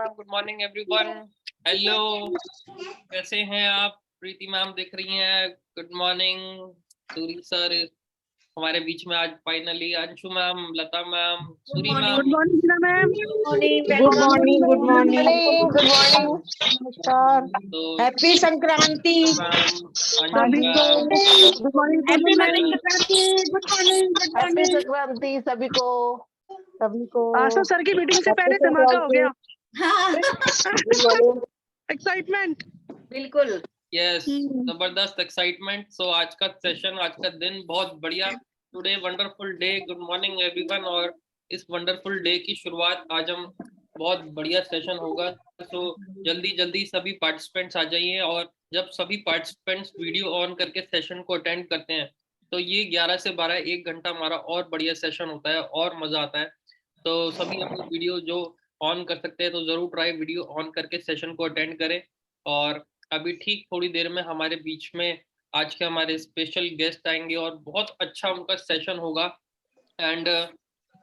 Ma'am, good morning everyone. Hello, कैसे हैं आप? प्रीति मैम दिख रही हैं, गुड मॉर्निंग। सूरी सर हमारे बीच में आज फाइनली। Anshu ma'am, Lata ma'am, Suri ma'am, good morning Sheela ma'am. Good morning, good morning, good morning. नमस्कार, तो हैप्पी संक्रांति मैम, अंशु सभी को ma'am, good morning. Happy morning Sankranti सभी को, सभी को। आशा सर की मीटिंग से पहले धमाका हो गया। एक्साइटमेंट बिल्कुल। यस, जबरदस्त एक्साइटमेंट। सो आज का सेशन, आज का दिन बहुत बढ़िया। Today wonderful day, good morning everyone. और इस वंडरफुल डे की शुरुआत आज हम बहुत बढ़िया सेशन होगा। सो जल्दी जल्दी सभी पार्टिसिपेंट्स आ जाइए। और जब सभी पार्टिसिपेंट्स वीडियो ऑन करके सेशन को अटेंड करते हैं तो ये 11 से 12 1 घंटा हमारा और बढ़िया सेशन होता है और मजा आता है। तो सभी अपनी वीडियो जो ऑन कर सकते हैं तो जरूर ट्राई वीडियो ऑन करके सेशन को अटेंड करें। और अभी ठीक थोड़ी देर में हमारे बीच में आज के हमारे स्पेशल गेस्ट आएंगे और बहुत अच्छा उनका सेशन होगा। एंड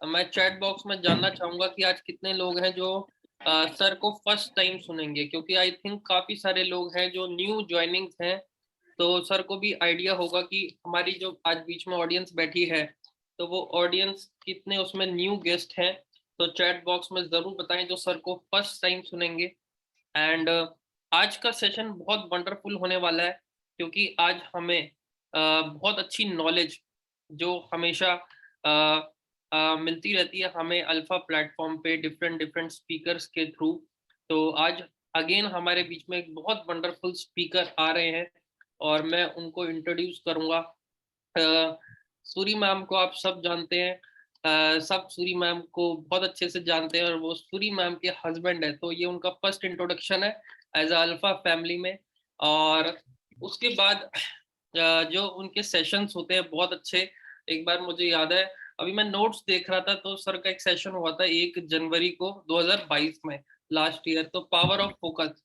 मैं चैट बॉक्स में जानना चाहूंगा कि आज कितने लोग हैं जो सर को फर्स्ट टाइम सुनेंगे, क्योंकि आई थिंक काफी सारे लोग हैं जो न्यू ज्वाइनिंग्स हैं। तो सर को भी आइडिया होगा कि हमारी जो आज बीच में ऑडियंस बैठी है तो वो ऑडियंस कितने उसमें न्यू गेस्ट हैं। तो चैट बॉक्स में जरूर बताएं जो सर को फर्स्ट टाइम सुनेंगे। एंड आज का सेशन बहुत वंडरफुल होने वाला है, क्योंकि आज हमें बहुत अच्छी नॉलेज जो हमेशा मिलती रहती है हमें अल्फा प्लेटफॉर्म पे डिफरेंट डिफरेंट स्पीकर्स के थ्रू। तो आज अगेन हमारे बीच में एक बहुत वंडरफुल स्पीकर आ रहे हैं और मैं उनको इंट्रोड्यूस करूंगा। सूरी मैम को आप सब जानते हैं, सब सूरी मैम को बहुत अच्छे से जानते हैं और वो सूरी मैम के हस्बैंड है। तो ये उनका फर्स्ट इंट्रोडक्शन है एज अल्फा फैमिली में। और उसके बाद जो उनके सेशंस होते हैं बहुत अच्छे। एक बार मुझे याद है, अभी मैं नोट्स देख रहा था तो सर का एक सेशन हुआ था 1 जनवरी को 2022 में, लास्ट ईयर। तो पावर ऑफ फोकस,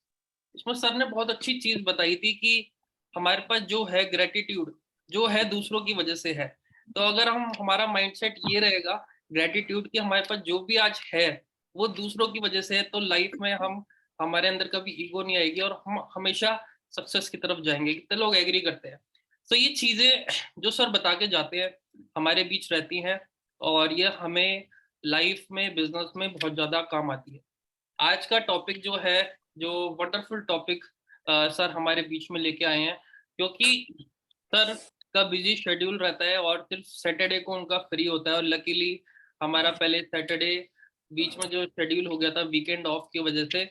उसमें सर ने बहुत अच्छी चीज बताई थी कि हमारे पास जो है ग्रेटिट्यूड जो है दूसरों की वजह से है। तो अगर हम हमारा माइंडसेट ये रहेगा ग्रेटिट्यूड कि हमारे पास जो भी आज है वो दूसरों की वजह से है, तो लाइफ में हम हमारे अंदर कभी ईगो नहीं आएगी और हम हमेशा सक्सेस की तरफ जाएंगे। कितने लोग एग्री करते हैं? तो ये चीजें जो सर बता के जाते हैं हमारे बीच रहती हैं और ये हमें लाइफ में बिजनेस में बहुत ज्यादा काम आती है। आज का टॉपिक जो है, जो वंडरफुल टॉपिक सर हमारे बीच में लेके आए हैं, क्योंकि सर का बिजी शेड्यूल रहता है और सिर्फ सैटरडे को उनका फ्री होता है। और लकीली हमारा पहले सैटरडे बीच में जो शेड्यूल हो गया था वीकेंड ऑफ की वजह से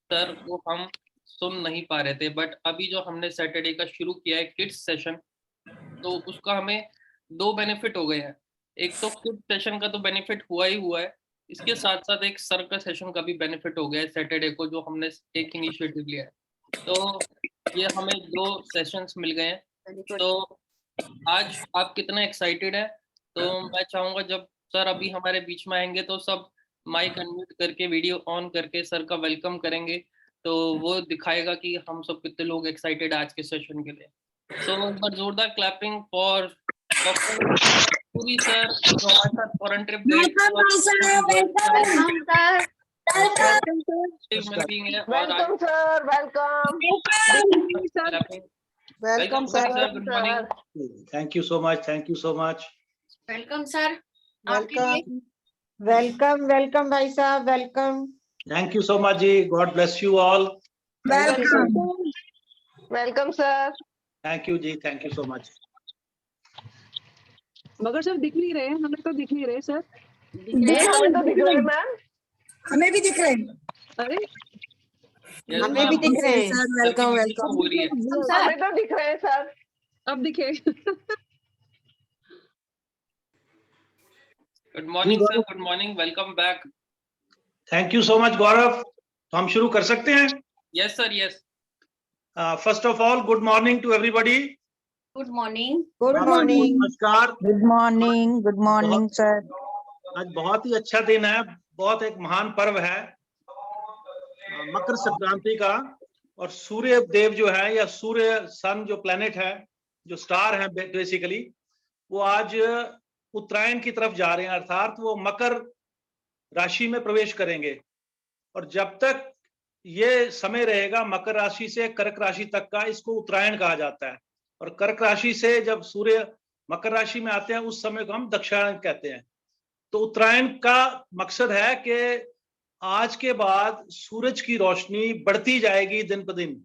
सर को हम सुन नहीं पा रहे थे। बट अभी जो हमने सैटरडे का शुरू किया है किड्स सेशन, तो उसका हमें 2 बेनिफिट हो गए हैं। एक तो किड्स सेशन का तो बेनिफिट हुआ ही हुआ है, इसके साथ साथ एक सर का सेशन का भी बेनिफिट हो गया है सैटरडे को जो हमने एक इनिशिएटिव लिया है। तो ये हमें 2 सेशंस मिल गए हैं। तो आज आप कितना एक्साइटेड है? तो मैं चाहूंगा जब सर अभी हमारे बीच में आएंगे तो सब माइक अनम्यूट करके वीडियो ऑन करके सर का वेलकम करेंगे। तो वो दिखाएगा कि हम सब कितने लोग एक्साइटेड आज के सेशन के लिए। सो एक बार जोरदार क्लैपिंग फॉर पूरी सर जो हमारे साथ फॉरेन ट्रिप गए welcome sir, welcome. Welcome sir, good morning. Thank you so much, thank you so much. Welcome sir. Welcome, welcome, welcome भाई साहब, welcome. Thank you so much जी, God bless you all. Welcome, welcome sir. Thank you जी, thank you so much. मगर sir दिख नहीं रहे हैं, हमें तो दिख नहीं रहे सर। हमें तो दिख रहे हैं मैम, हमें भी दिख रहे हैं। अरे हमें भी दिख रहे हैं सर। Welcome welcome. हो रही है। हमें तो दिख रहे हैं सर। अब दिखे। Good morning sir, good morning, welcome back. Thank you so much Gaurav. तो हम शुरू कर सकते हैं? Yes sir, yes. First of all good morning to everybody. Good morning. Good morning. नमस्कार। Good morning sir. आज बहुत ही अच्छा दिन है, बहुत एक महान पर्व है मकर संक्रांति का। और सूर्य देव जो है या सूर्य सन जो प्लेनेट है, जो स्टार है बेसिकली, वो आज उत्तरायण की तरफ जा रहे हैं, अर्थात वो मकर राशि में प्रवेश करेंगे। और जब तक ये समय रहेगा मकर राशि से कर्क राशि तक का, इसको उत्तरायण कहा जाता है। और कर्क राशि से जब सूर्य मकर राशि में आते हैं उस समय को हम दक्षिणायन कहते हैं। तो उत्तरायण का मकसद है कि आज के बाद सूरज की रोशनी बढ़ती जाएगी दिन ब दिन।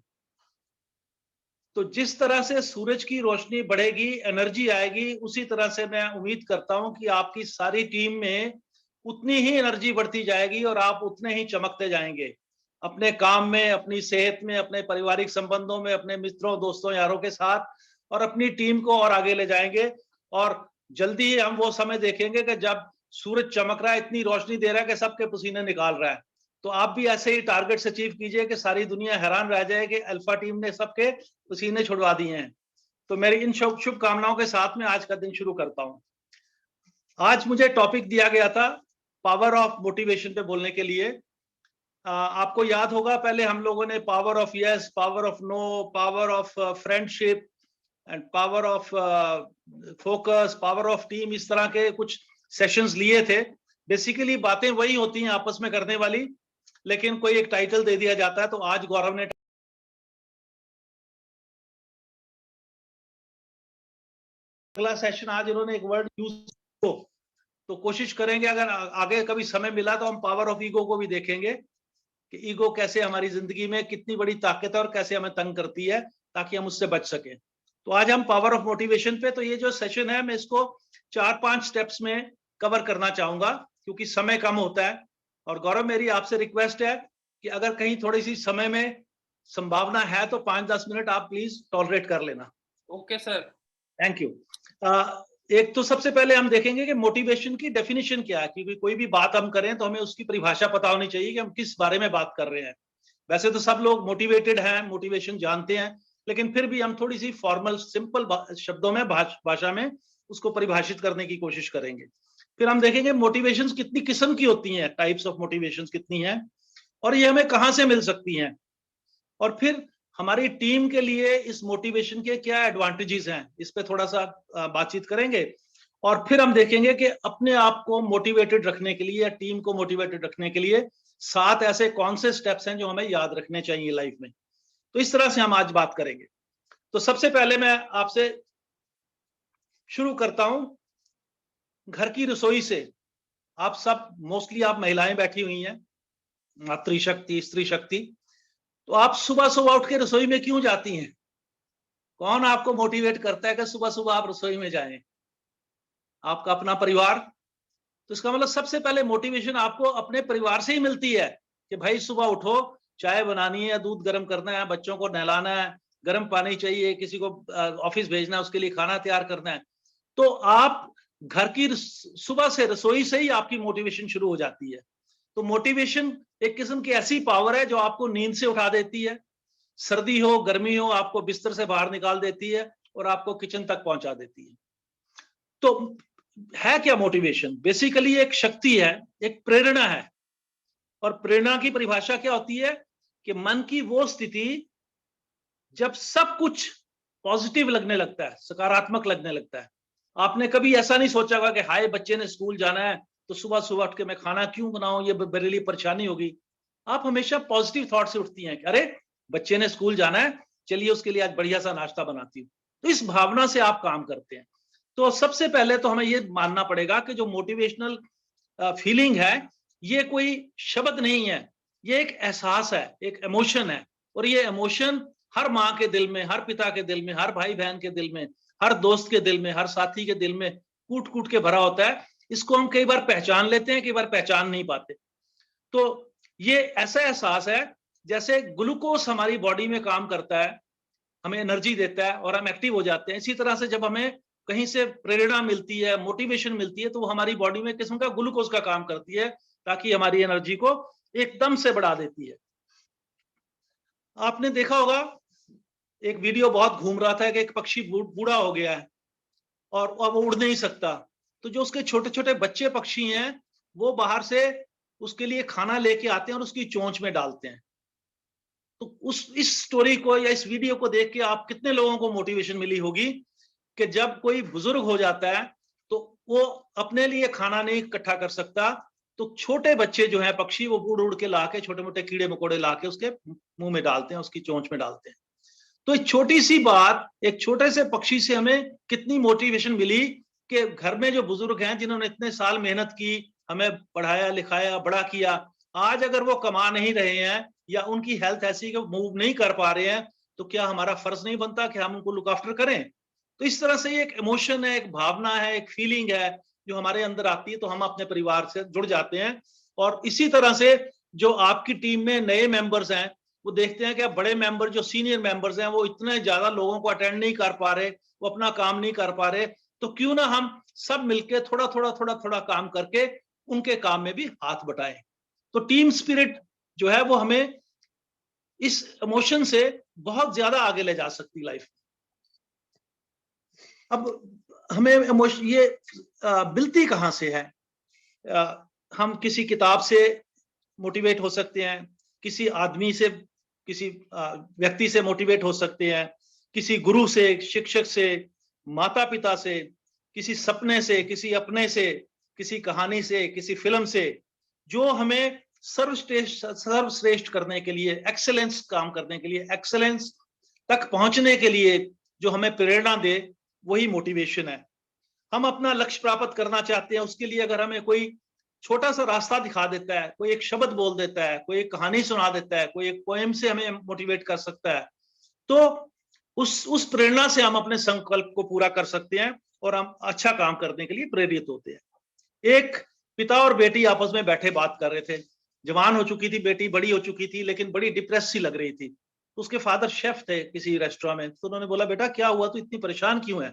तो जिस तरह से सूरज की रोशनी बढ़ेगी, एनर्जी आएगी, उसी तरह से मैं उम्मीद करता हूं कि आपकी सारी टीम में उतनी ही एनर्जी बढ़ती जाएगी और आप उतने ही चमकते जाएंगे अपने काम में, अपनी सेहत में, अपने पारिवारिक संबंधों में, अपने मित्रों, दोस्तों, यारों के साथ, और अपनी टीम को और आगे ले जाएंगे। और जल्दी ही हम वो समय देखेंगे कि जब सूरज चमक रहा है, इतनी रोशनी दे रहा है कि सबके पसीने निकाल रहा है। तो आप भी ऐसे ही टारगेट्स अचीव कीजिए कि सारी दुनिया हैरान रह जाए कि अल्फा टीम ने सबके पसीने छुड़वा दिए हैं। तो मेरी इन शुभकामनाओं के साथ में आज का दिन शुरू करता हूं। आज मुझे टॉपिक दिया गया था पावर ऑफ मोटिवेशन पे बोलने के लिए। आपको याद होगा पहले हम लोगों ने power of yes, power of no, power of friendship and power of focus, power of team, इस तरह के कुछ सेशंस लिए थे। बेसिकली बातें वही होती हैं आपस में करने वाली, लेकिन कोई एक टाइटल दे दिया जाता है। तो आज गौरव ने अगला सेशन, आज इन्होंने एक वर्ड यूज तो कोशिश करेंगे अगर आगे कभी समय मिला तो हम पावर ऑफ ईगो को भी देखेंगे कि ईगो कैसे हमारी जिंदगी में कितनी बड़ी ताकत है और कैसे हमें तंग करती है, ताकि हम उससे बच सकें। तो आज हम पावर ऑफ मोटिवेशन पे, तो ये जो सेशन है मैं इसको 4-5 स्टेप्स में कवर करना चाहूंगा क्योंकि समय कम होता है। और गौरव, मेरी आपसे रिक्वेस्ट है कि अगर कहीं थोड़ी सी समय में संभावना है तो 5-10 मिनट आप प्लीज टॉलरेट कर लेना। Okay sir, thank you. एक तो सबसे पहले हम देखेंगे कि मोटिवेशन की डेफिनेशन क्या है, क्योंकि कोई भी बात हम करें तो हमें उसकी परिभाषा पता होनी चाहिए कि हम किस बारे में बात कर रहे हैं। वैसे तो सब लोग मोटिवेटेड हैं, मोटिवेशन जानते हैं, लेकिन फिर भी हम थोड़ी सी फॉर्मल सिंपल शब्दों में भाषा में उसको परिभाषित करने की कोशिश करेंगे। फिर हम देखेंगे मोटिवेशंस कितनी किस्म की होती हैं, टाइप्स ऑफ मोटिवेशंस कितनी हैं और ये हमें कहाँ से मिल सकती हैं, और फिर हमारी टीम के लिए इस मोटिवेशन के क्या एडवांटेजेस हैं, इस पे थोड़ा सा बातचीत करेंगे। और फिर हम देखेंगे कि अपने आप को मोटिवेटेड रखने के लिए या टीम को मोटिवेटेड रखने के लिए 7 ऐसे कौन से स्टेप्स हैं जो हमें याद रखने चाहिए लाइफ में। तो इस तरह से हम आज बात करेंगे। तो सबसे पहले मैं आपसे शुरू करता हूं घर की रसोई से। आप सब मोस्टली आप महिलाएं बैठी हुई हैं, मातृशक्ति, स्त्री शक्ति, तो आप सुबह सुबह उठ के रसोई में क्यों जाती हैं? कौन आपको मोटिवेट करता है कि सुबह सुबह आप रसोई में जाएं? आपका अपना परिवार। तो इसका मतलब सबसे पहले मोटिवेशन आपको अपने परिवार से ही मिलती है कि भाई सुबह उठो, चाय बनानी है, दूध गर्म करना है, बच्चों को नहलाना है, गर्म पानी चाहिए, किसी को ऑफिस भेजना है, उसके लिए खाना तैयार करना है। तो आप घर की सुबह से रसोई से ही आपकी मोटिवेशन शुरू हो जाती है। तो मोटिवेशन एक किस्म की ऐसी पावर है जो आपको नींद से उठा देती है, सर्दी हो गर्मी हो आपको बिस्तर से बाहर निकाल देती है और आपको किचन तक पहुंचा देती है। तो है क्या मोटिवेशन? बेसिकली एक शक्ति है, एक प्रेरणा है। और प्रेरणा की परिभाषा क्या होती है कि मन की वो स्थिति जब सब कुछ पॉजिटिव लगने लगता है, सकारात्मक लगने लगता है। आपने कभी ऐसा नहीं सोचा होगा कि हाय बच्चे ने स्कूल जाना है तो सुबह सुबह उठ के मैं खाना क्यों बनाऊं, ये मेरे लिए परेशानी होगी। आप हमेशा पॉजिटिव थॉट से उठती हैं कि अरे बच्चे ने स्कूल जाना है, चलिए उसके लिए आज बढ़िया सा नाश्ता बनाती हूँ। तो इस भावना से आप काम करते हैं। तो सबसे पहले तो हमें ये मानना पड़ेगा कि जो मोटिवेशनल फीलिंग है ये कोई शब्द नहीं है, ये एक एहसास है, एक इमोशन है। और ये इमोशन हर माँ के दिल में, हर पिता के दिल में, हर भाई बहन के दिल में, हर दोस्त के दिल में, हर साथी के दिल में कूट कूट के भरा होता है। इसको हम कई बार पहचान लेते हैं, कई बार पहचान नहीं पाते। तो ये ऐसा एहसास है जैसे ग्लूकोज हमारी बॉडी में काम करता है, हमें एनर्जी देता है और हम एक्टिव हो जाते हैं। इसी तरह से जब हमें कहीं से प्रेरणा मिलती है, मोटिवेशन मिलती है, तो वो हमारी बॉडी में किस्म का ग्लूकोज का काम करती है ताकि हमारी एनर्जी को एकदम से बढ़ा देती है। आपने देखा होगा एक वीडियो बहुत घूम रहा था कि एक पक्षी बूढ़ा हो गया है और अब वो उड़ नहीं सकता। तो जो उसके छोटे छोटे बच्चे पक्षी हैं वो बाहर से उसके लिए खाना लेके आते हैं और उसकी चोंच में डालते हैं। तो इस स्टोरी को या इस वीडियो को देख के आप कितने लोगों को मोटिवेशन मिली होगी कि जब कोई बुजुर्ग हो जाता है तो वो अपने लिए खाना नहीं इकट्ठा कर सकता, तो छोटे बच्चे जो है पक्षी, वो उड़ उड़ के लाके छोटे मोटे कीड़े मकोड़े लाके उसके मुंह में डालते हैं, उसकी चोंच में डालते हैं। तो एक छोटी सी बात, एक छोटे से पक्षी से हमें कितनी मोटिवेशन मिली कि घर में जो बुजुर्ग हैं जिन्होंने इतने साल मेहनत की, हमें पढ़ाया लिखाया बड़ा किया, आज अगर वो कमा नहीं रहे हैं या उनकी हेल्थ ऐसी कि मूव नहीं कर पा रहे हैं, तो क्या हमारा फर्ज नहीं बनता कि हम उनको लुक आफ्टर करें? तो इस तरह से एक इमोशन है, एक भावना है, एक फीलिंग है जो हमारे अंदर आती है, तो हम अपने परिवार से जुड़ जाते हैं। और इसी तरह से जो आपकी टीम में नए मेंबर्स हैं, वो देखते हैं कि बड़े मेंबर जो सीनियर मेंबर्स हैं वो इतने ज्यादा लोगों को अटेंड नहीं कर पा रहे, वो अपना काम नहीं कर पा रहे, तो क्यों ना हम सब मिलके थोड़ा थोड़ा थोड़ा थोड़ा काम करके उनके काम में भी हाथ बटाएं। तो टीम स्पिरिट जो है वो हमें इस इमोशन से बहुत ज्यादा आगे ले जा सकती लाइफ में। अब हमें इमोशन ये मिलती कहाँ से है? हम किसी किताब से मोटिवेट हो सकते हैं, किसी आदमी से, किसी व्यक्ति से मोटिवेट हो सकते हैं, किसी गुरु से, शिक्षक से, माता पिता से, किसी सपने से, किसी अपने से, किसी कहानी से, किसी फिल्म से, जो हमें सर्वश्रेष्ठ करने के लिए, एक्सेलेंस काम करने के लिए, एक्सेलेंस तक पहुंचने के लिए जो हमें प्रेरणा दे, वही मोटिवेशन है। हम अपना लक्ष्य प्राप्त करना चाहते हैं, उसके लिए अगर हमें कोई छोटा सा रास्ता दिखा देता है, कोई एक शब्द बोल देता है, कोई एक कहानी सुना देता है, कोई एक पोएम से हमें मोटिवेट कर सकता है, तो उस प्रेरणा से हम अपने संकल्प को पूरा कर सकते हैं और हम अच्छा काम करने के लिए प्रेरित होते हैं। एक पिता और बेटी आपस में बैठे बात कर रहे थे। जवान हो चुकी थी बेटी, बड़ी हो चुकी थी, लेकिन बड़ी डिप्रेस सी लग रही थी। उसके फादर शेफ थे किसी रेस्टोरेंट में, तो उन्होंने बोला, बेटा क्या हुआ, तू इतनी परेशान क्यों है?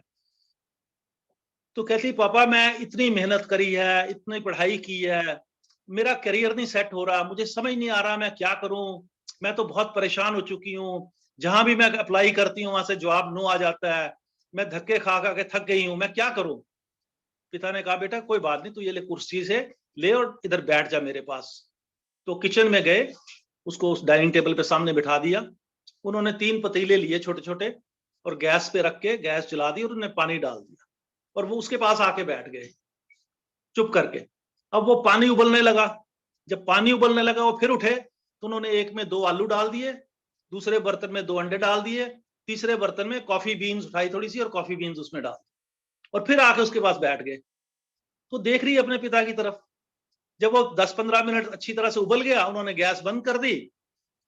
तो कहती, पापा मैं इतनी मेहनत करी है, इतनी पढ़ाई की है, मेरा करियर नहीं सेट हो रहा, मुझे समझ नहीं आ रहा मैं क्या करूं, मैं तो बहुत परेशान हो चुकी हूँ, जहां भी मैं अप्लाई करती हूँ वहां से जवाब नो आ जाता है, मैं धक्के खा खा के थक गई हूँ, मैं क्या करूं? पिता ने कहा, बेटा कोई बात नहीं, तू ये ले कुर्सी से ले और इधर बैठ जा मेरे पास। तो किचन में गए, उसको उस डाइनिंग टेबल पे सामने बिठा दिया। उन्होंने 3 पतीले लिए छोटे छोटे और गैस पे रख के गैस जला दी और उन्होंने पानी डाल दिया और वो उसके पास आके बैठ गए चुप करके। अब वो पानी उबलने लगा, जब पानी उबलने लगा वो फिर उठे, तो उन्होंने एक में 2 आलू डाल दिए, दूसरे बर्तन में 2 अंडे डाल दिए, तीसरे बर्तन में कॉफी बीन्स उठाई थोड़ी सी और कॉफी बीन्स उसमें डाल दी और फिर आके उसके पास बैठ गए। तो देख रही अपने पिता की तरफ। जब वो 10-15 मिनट अच्छी तरह से उबल गया, उन्होंने गैस बंद कर दी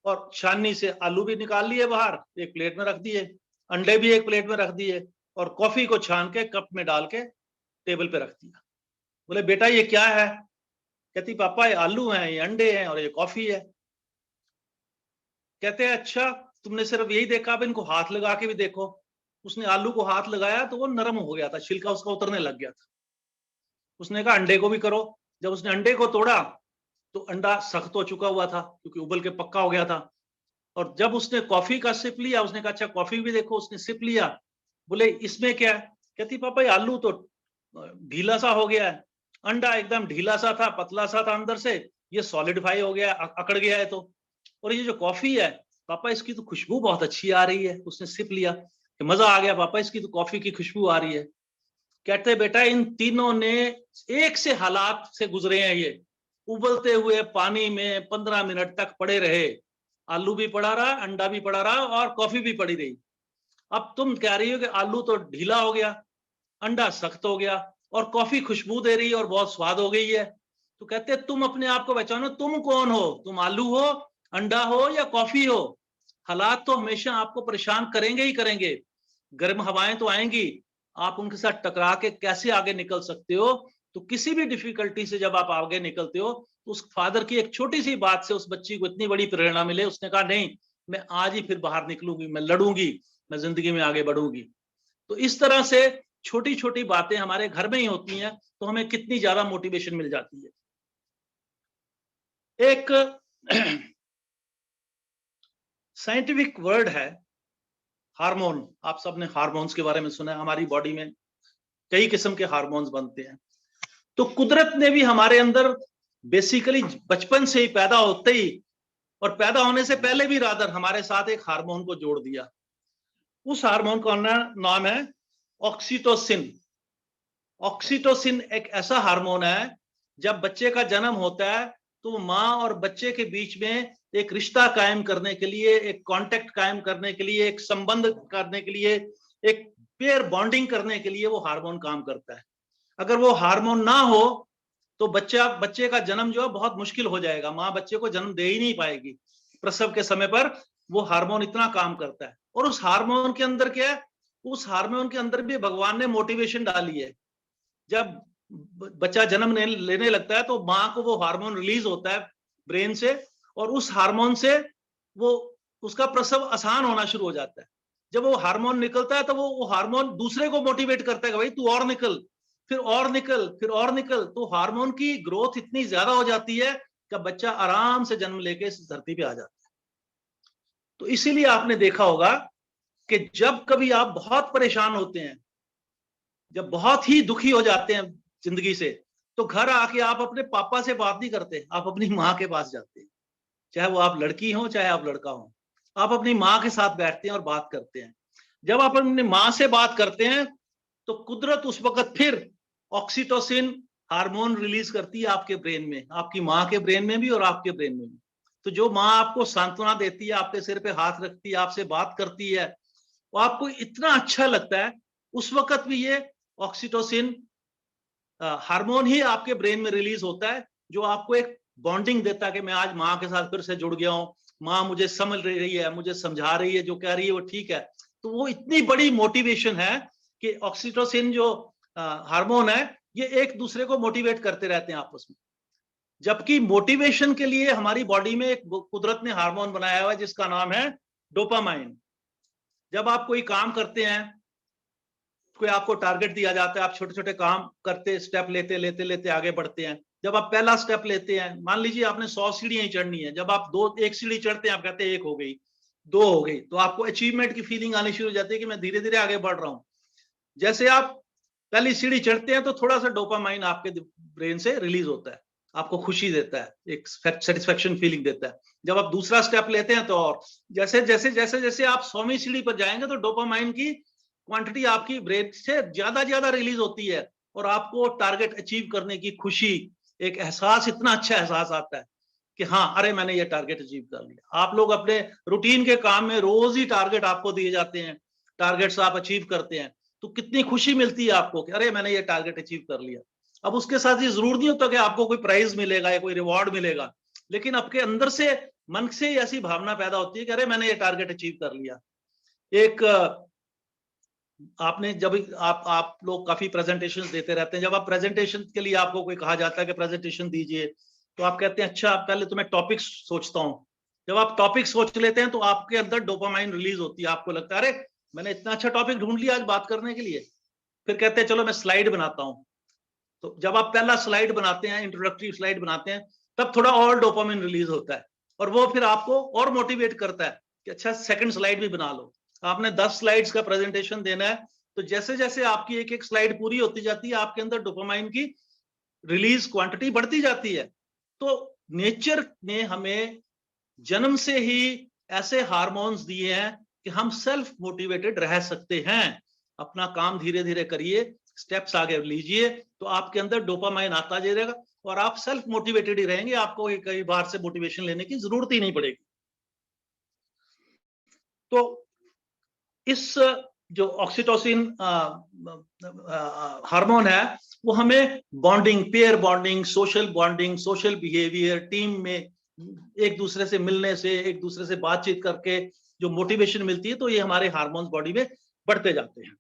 और छाननी से आलू भी निकाल लिए बाहर, एक प्लेट में रख दिए, अंडे भी एक प्लेट में रख दिए और कॉफी को छान के कप में डाल के टेबल पे रख दिया। बोले, बेटा ये क्या है? कहती, पापा ये आलू हैं, ये अंडे हैं और ये कॉफी है। कहते हैं, अच्छा तुमने सिर्फ यही देखा, अब इनको हाथ लगा के भी देखो। उसने आलू को हाथ लगाया तो वो नरम हो गया था, छिलका उसका उतरने लग गया था। उसने कहा अंडे को भी करो। जब उसने अंडे को तोड़ा तो अंडा सख्त हो चुका हुआ था क्योंकि उबल के पक्का हो गया था। और जब उसने कॉफी का सिप लिया, उसने कहा अच्छा कॉफी भी देखो। उसने सिप लिया, बोले इसमें क्या है? कहती, पापा ये आलू तो ढीला सा हो गया है, अंडा एकदम ढीला सा था, पतला सा था अंदर से, ये सॉलिडिफाई हो गया, अकड़ गया है। तो और ये जो कॉफी है पापा, इसकी तो खुशबू बहुत अच्छी आ रही है। उसने सिप लिया कि मजा आ गया पापा, इसकी तो कॉफी की खुशबू आ रही है। कहते बेटा इन तीनों ने एक से हालात से गुजरे हैं। ये उबलते हुए पानी में 15 मिनट तक पड़े रहे, आलू भी पड़ा रहा, अंडा भी पड़ा रहा और कॉफी भी पड़ी रही। अब तुम कह रही हो कि आलू तो ढीला हो गया, अंडा सख्त हो गया और कॉफी खुशबू दे रही है और बहुत स्वाद हो गई है। तो कहते तुम अपने आप को पहचानो, तुम कौन हो? तुम आलू हो, अंडा हो या कॉफी हो? हालात तो हमेशा आपको परेशान करेंगे ही करेंगे, गर्म हवाएं तो आएंगी, आप उनके साथ टकरा के कैसे आगे निकल सकते हो? तो किसी भी डिफिकल्टी से जब आप आगे निकलते हो, तो उस फादर की एक छोटी सी बात से उस बच्ची को इतनी बड़ी प्रेरणा मिले, उसने कहा नहीं मैं आज ही फिर बाहर निकलूंगी, मैं लड़ूंगी, मैं जिंदगी में आगे बढ़ूंगी। तो इस तरह से छोटी छोटी बातें हमारे घर में ही होती हैं, तो हमें कितनी ज्यादा मोटिवेशन मिल जाती है। एक साइंटिफिक वर्ड है हार्मोन। आप सबने हार्मोन्स के बारे में सुना है। हमारी बॉडी में कई किस्म के हार्मोन्स बनते हैं। तो कुदरत ने भी हमारे अंदर बेसिकली बचपन से ही, पैदा होते ही और पैदा होने से पहले भी रादर, हमारे साथ एक हार्मोन को जोड़ दिया। उस हार्मोन का नाम है ऑक्सीटोसिन। ऑक्सीटोसिन एक ऐसा हार्मोन है जब बच्चे का जन्म होता है तो वो माँ और बच्चे के बीच में एक रिश्ता कायम करने के लिए, एक कांटेक्ट कायम करने के लिए, एक संबंध करने के लिए, एक पेयर बॉन्डिंग करने के लिए वो हार्मोन काम करता है। अगर वो हार्मोन ना हो तो बच्चे का जन्म जो है बहुत मुश्किल हो जाएगा, माँ बच्चे को जन्म दे ही नहीं पाएगी। प्रसव के समय पर वो हार्मोन इतना काम करता है। और उस हार्मोन के अंदर क्या है, उस हार्मोन के अंदर भी भगवान ने मोटिवेशन डाली है। जब बच्चा जन्म लेने लगता है तो माँ को वो हार्मोन रिलीज होता है ब्रेन से, और उस हार्मोन से वो उसका प्रसव आसान होना शुरू हो जाता है। जब वो हार्मोन निकलता है तो वो हार्मोन दूसरे को मोटिवेट करता है कि भाई तू और निकल, फिर और निकल, फिर और निकल। तो हार्मोन की ग्रोथ इतनी ज्यादा हो जाती है कि बच्चा आराम से जन्म लेके इस धरती पे आ जाता है। तो इसीलिए आपने देखा होगा कि जब कभी आप बहुत परेशान होते हैं, जब बहुत ही दुखी हो जाते हैं जिंदगी से, तो घर आके आप अपने पापा से बात नहीं करते, आप अपनी माँ के पास जाते हैं। चाहे वो आप लड़की हो चाहे आप लड़का हो, आप अपनी माँ के साथ बैठते हैं और बात करते हैं। जब आप अपनी माँ से बात करते हैं तो कुदरत उस वक्त फिर ऑक्सीटोसिन हार्मोन रिलीज करती है आपके ब्रेन में, आपकी माँ के ब्रेन में भी और आपके ब्रेन में भी। तो जो माँ आपको सांत्वना देती है, आपके सिर पे हाथ रखती है, आपसे बात करती है, वो आपको इतना अच्छा लगता है। उस वक्त भी ये ऑक्सीटोसिन हार्मोन ही आपके ब्रेन में रिलीज होता है, जो आपको एक बॉन्डिंग देता है कि मैं आज माँ के साथ फिर से जुड़ गया हूँ, माँ मुझे समझ रही है, मुझे समझा रही है, जो कह रही है वो ठीक है। तो वो इतनी बड़ी मोटिवेशन है कि ऑक्सीटोसिन जो हार्मोन है, ये एक दूसरे को मोटिवेट करते रहते हैं आपस में। जबकि मोटिवेशन के लिए हमारी बॉडी में एक कुदरत ने हार्मोन बनाया हुआ है जिसका नाम है डोपामाइन। जब आप कोई काम करते हैं, कोई आपको टारगेट दिया जाता है, आप छोटे छोटे काम करते, स्टेप लेते लेते लेते आगे बढ़ते हैं। जब आप पहला स्टेप लेते हैं, मान लीजिए आपने 100 सीढ़ियां ही चढ़नी है, जब आप एक सीढ़ी चढ़ते हैं, आप कहते हैं 1 हो गई, 2 हो गई, तो आपको अचीवमेंट की फीलिंग आनी शुरू हो जाती है कि मैं धीरे धीरे आगे बढ़ रहा हूं। जैसे आप पहली सीढ़ी चढ़ते हैं तो थोड़ा सा डोपामाइन आपके ब्रेन से रिलीज होता है, आपको खुशी देता है, एक सेटिस्फेक्शन फीलिंग देता है। जब आप दूसरा स्टेप लेते हैं तो और जैसे जैसे जैसे जैसे आप 100वीं सीढ़ी पर जाएंगे तो डोपामाइन की क्वांटिटी आपकी ब्रेन से ज्यादा रिलीज होती है, और आपको टारगेट अचीव करने की खुशी, एक एहसास, इतना अच्छा एहसास आता है कि हाँ, अरे मैंने ये टारगेट अचीव कर लिया। आप लोग अपने रूटीन के काम में रोज ही टारगेट आपको दिए जाते हैं, टारगेट्स आप अचीव करते हैं, तो कितनी खुशी मिलती है आपको कि अरे मैंने ये टारगेट अचीव कर लिया। अब उसके साथ ये जरूर नहीं होता कि आपको कोई प्राइज मिलेगा या कोई रिवॉर्ड मिलेगा, लेकिन आपके अंदर से, मन से ऐसी भावना पैदा होती है कि अरे मैंने ये टारगेट अचीव कर लिया। एक आपने जब आप लोग काफी प्रेजेंटेशंस देते रहते हैं, जब आप प्रेजेंटेशन के लिए आपको कोई कहा जाता है कि प्रेजेंटेशन दीजिए, तो आप कहते हैं अच्छा पहले तो मैं टॉपिक सोचता हूँ। जब आप टॉपिक सोच लेते हैं तो आपके अंदर डोपामाइन रिलीज होती है, आपको लगता है अरे मैंने इतना अच्छा टॉपिक ढूंढ लिया आज बात करने के लिए। फिर कहते हैं चलो मैं स्लाइड बनाता हूँ। तो जब आप पहला स्लाइड बनाते हैं, इंट्रोडक्टरी स्लाइड बनाते हैं, तब थोड़ा और डोपामाइन रिलीज होता है, और वो फिर आपको और मोटिवेट करता है कि अच्छा सेकंड स्लाइड भी बना लो। आपने 10 स्लाइड्स का प्रेजेंटेशन देना है, तो जैसे जैसे आपकी एक एक स्लाइड पूरी होती जाती है, आपके अंदर डोपामाइन की रिलीज क्वांटिटी बढ़ती जाती है। तो नेचर ने हमें जन्म से ही ऐसे हार्मोन्स दिए हैं कि हम सेल्फ मोटिवेटेड रह सकते हैं। अपना काम धीरे धीरे करिए, स्टेप्स आगे लीजिए, तो आपके अंदर डोपामाइन आता जाएगा और आप सेल्फ मोटिवेटेड ही रहेंगे। आपको कई बार से मोटिवेशन लेने की जरूरत ही नहीं पड़ेगी। तो इस जो ऑक्सीटोसिन हार्मोन है, वो हमें bonding, pair bonding, social bonding, social behaviour, team में एक दूसरे से मिलने से, एक दूसरे से बातचीत करके जो मोटिवेशन मिलती है, तो ये हमारे हार्मोन्स बॉडी में बढ़ते जाते हैं।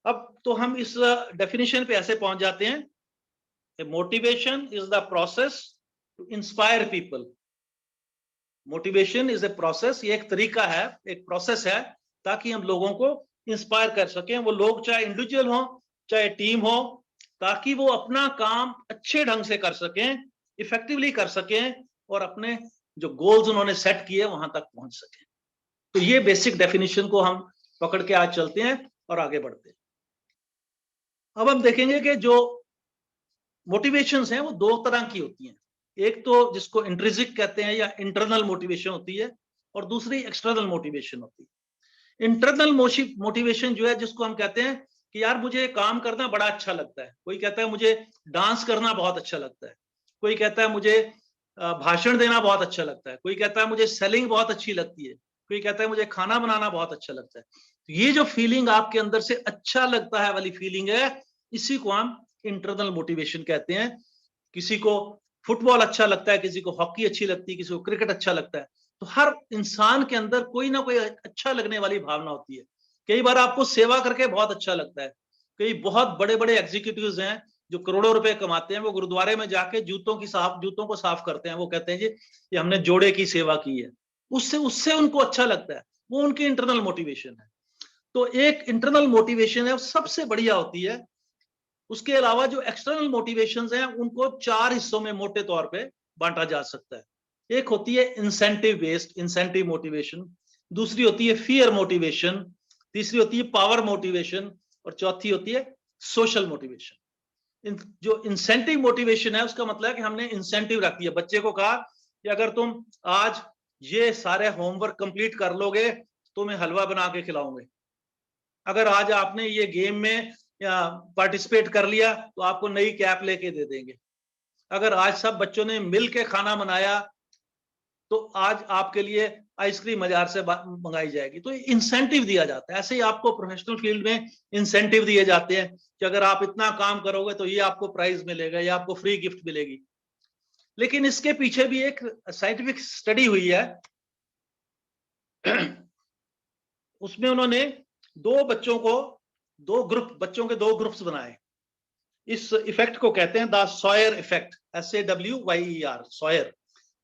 अब तो हम इस डेफिनेशन पे ऐसे पहुंच जाते हैं, motivation is the process to inspire people. Motivation is a process, ये एक तरीका है, एक प्रोसेस है, ताकि हम लोगों को इंस्पायर कर सकें। वो लोग चाहे इंडिविजुअल हो चाहे टीम हो, ताकि वो अपना काम अच्छे ढंग से कर सकें, इफेक्टिवली कर सकें, और अपने जो गोल्स उन्होंने सेट किए वहां तक पहुंच सकें। तो ये बेसिक डेफिनेशन को हम पकड़ के आज चलते हैं और आगे बढ़ते हैं। अब हम देखेंगे कि जो मोटिवेशंस हैं वो 2 तरह की होती हैं। एक तो जिसको इंट्रिंसिक कहते हैं या इंटरनल मोटिवेशन होती है, और दूसरी एक्सटर्नल मोटिवेशन होती है। इंटरनल मोटिवेशन जो है, जिसको हम कहते हैं कि यार मुझे काम करना बड़ा अच्छा लगता है, कोई कहता है मुझे डांस करना बहुत अच्छा लगता है, कोई कहता है मुझे भाषण देना बहुत अच्छा लगता है, कोई कहता है मुझे सेलिंग बहुत अच्छी लगती है, कोई कहता है मुझे खाना बनाना बहुत अच्छा लगता है। तो ये जो फीलिंग आपके अंदर से अच्छा लगता है वाली फीलिंग है, इसी को हम इंटरनल मोटिवेशन कहते हैं। किसी को फुटबॉल अच्छा लगता है, किसी को हॉकी अच्छी लगती है, किसी को क्रिकेट अच्छा लगता है। तो हर इंसान के अंदर कोई ना कोई अच्छा लगने वाली भावना होती है। कई बार आपको सेवा करके बहुत अच्छा लगता है। कई बहुत बड़े बड़े एग्जीक्यूटिव्स हैं जो करोड़ों रुपए कमाते हैं, वो गुरुद्वारे में जाके जूतों को साफ करते हैं। वो कहते हैं जी ये हमने जोड़े की सेवा की है, उससे उससे उनको अच्छा लगता है, वो उनकी इंटरनल मोटिवेशन है। तो एक इंटरनल मोटिवेशन है, वो सबसे बढ़िया होती है। उसके अलावा जो एक्सटर्नल मोटिवेशंस हैं उनको 4 हिस्सों में मोटे तौर पे बांटा जा सकता है। एक होती है इंसेंटिव बेस्ड, इंसेंटिव मोटिवेशन, दूसरी होती है फियर मोटिवेशन, तीसरी होती है पावर मोटिवेशन, और चौथी होती है सोशल मोटिवेशन। जो इंसेंटिव मोटिवेशन है उसका मतलब है कि हमने इंसेंटिव रख दिया, बच्चे को कहा कि अगर तुम आज ये सारे होमवर्क कंप्लीट कर लोगे तो मैं हलवा बना के खिलाऊंगे। अगर आज आपने ये गेम में पार्टिसिपेट कर लिया तो आपको नई कैप लेके दे देंगे। अगर आज सब बच्चों ने मिल के खाना बनाया तो आज आपके लिए आइसक्रीम बाजार से मंगाई जाएगी। तो इंसेंटिव दिया जाता है। ऐसे ही आपको प्रोफेशनल फील्ड में इंसेंटिव दिए जाते हैं कि अगर आप इतना काम करोगे तो ये आपको प्राइज मिलेगा, या आपको फ्री गिफ्ट मिलेगी। लेकिन इसके पीछे भी एक साइंटिफिक स्टडी हुई है। उसमें उन्होंने बच्चों के दो ग्रुप्स बनाए। इस इफेक्ट को कहते हैं the Sawyer effect, SAWYER, Sawyer,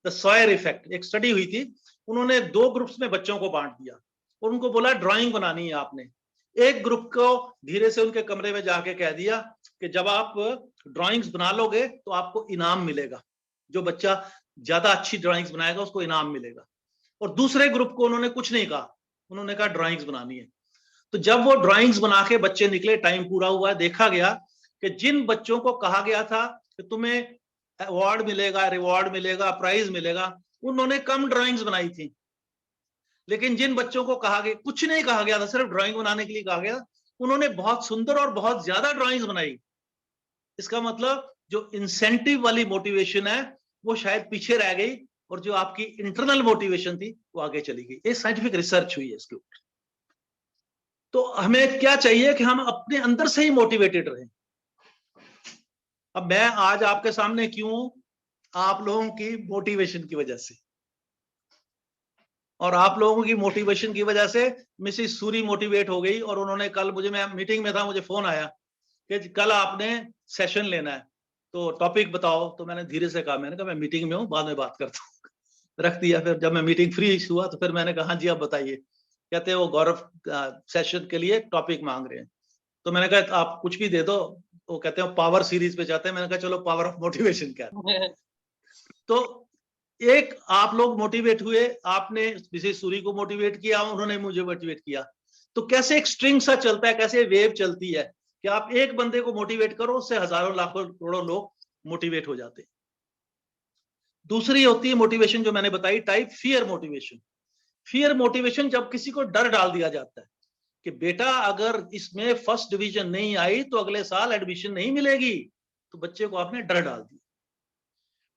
the Sawyer effect. एक स्टडी हुई थी, उन्होंने 2 ग्रुप्स में बच्चों को बांट दिया और उनको बोला ड्राइंग बनानी है आपने। एक ग्रुप को धीरे से उनके कमरे में जाके कह दिया कि जब आप ड्राइंग्स बना लोगे तो आपको इनाम मिलेगा, जो बच्चा ज्यादा अच्छी ड्राइंग्स बनाएगा उसको इनाम मिलेगा। और दूसरे ग्रुप को उन्होंने कुछ नहीं कहा, उन्होंने कहा ड्राइंग्स बनानी है। तो जब वो ड्राइंग्स बना के बच्चे निकले, टाइम पूरा हुआ, देखा गया कि जिन बच्चों को कहा गया था कि तुम्हें अवार्ड मिलेगा, रिवॉर्ड मिलेगा, प्राइज मिलेगा, उन्होंने कम ड्राइंग्स बनाई थी। लेकिन जिन बच्चों को कहा गया, कुछ नहीं कहा गया था, सिर्फ ड्राइंग बनाने के लिए कहा गया, उन्होंने बहुत सुंदर और बहुत ज्यादा ड्राइंग्स बनाई। इसका मतलब जो इंसेंटिव वाली मोटिवेशन है वो शायद पीछे रह गई, और जो आपकी इंटरनल मोटिवेशन थी वो आगे चली गई। ये साइंटिफिक रिसर्च हुई है इसके ऊपर। तो हमें क्या चाहिए कि हम अपने अंदर से ही मोटिवेटेड रहें। अब मैं आज आपके सामने क्यों? आप लोगों की मोटिवेशन की वजह से, और आप लोगों की मोटिवेशन की वजह से मिसेस सूरी मोटिवेट हो गई। और उन्होंने कल मैं मीटिंग में था, मुझे फोन आया कि कल आपने सेशन लेना है तो टॉपिक बताओ। तो मैंने धीरे से कहा, मैंने कहा मैं मीटिंग में हूँ, बाद में बात करता हूँ, रख दिया। फिर जब मैं मीटिंग फ्री हुआ तो फिर मैंने कहा हाँ जी आप बताइए। कहते हैं वो गौरव सेशन के लिए टॉपिक मांग रहे हैं। तो मैंने कहा आप कुछ भी दे दो। वो कहते हैं पावर सीरीज पे जाते हैं। मैंने कहा चलो पावर ऑफ मोटिवेशन क्या है। तो एक आप लोग मोटिवेट हुए, आपने मिसेस सूरी को मोटिवेट किया, उन्होंने मुझे मोटिवेट किया। तो कैसे एक स्ट्रिंग सा चलता है, कैसे वेव चलती है कि आप एक बंदे को मोटिवेट करो, उससे हजारों लाखों करोड़ों लोग मोटिवेट हो जाते हैं। दूसरी होती है मोटिवेशन जो मैंने बताई type, fear motivation. Fear motivation जब किसी को डर डाल दिया जाता है कि बेटा अगर इसमें फर्स्ट डिवीजन नहीं आई तो अगले साल एडमिशन नहीं मिलेगी, तो बच्चे को आपने डर डाल दिया।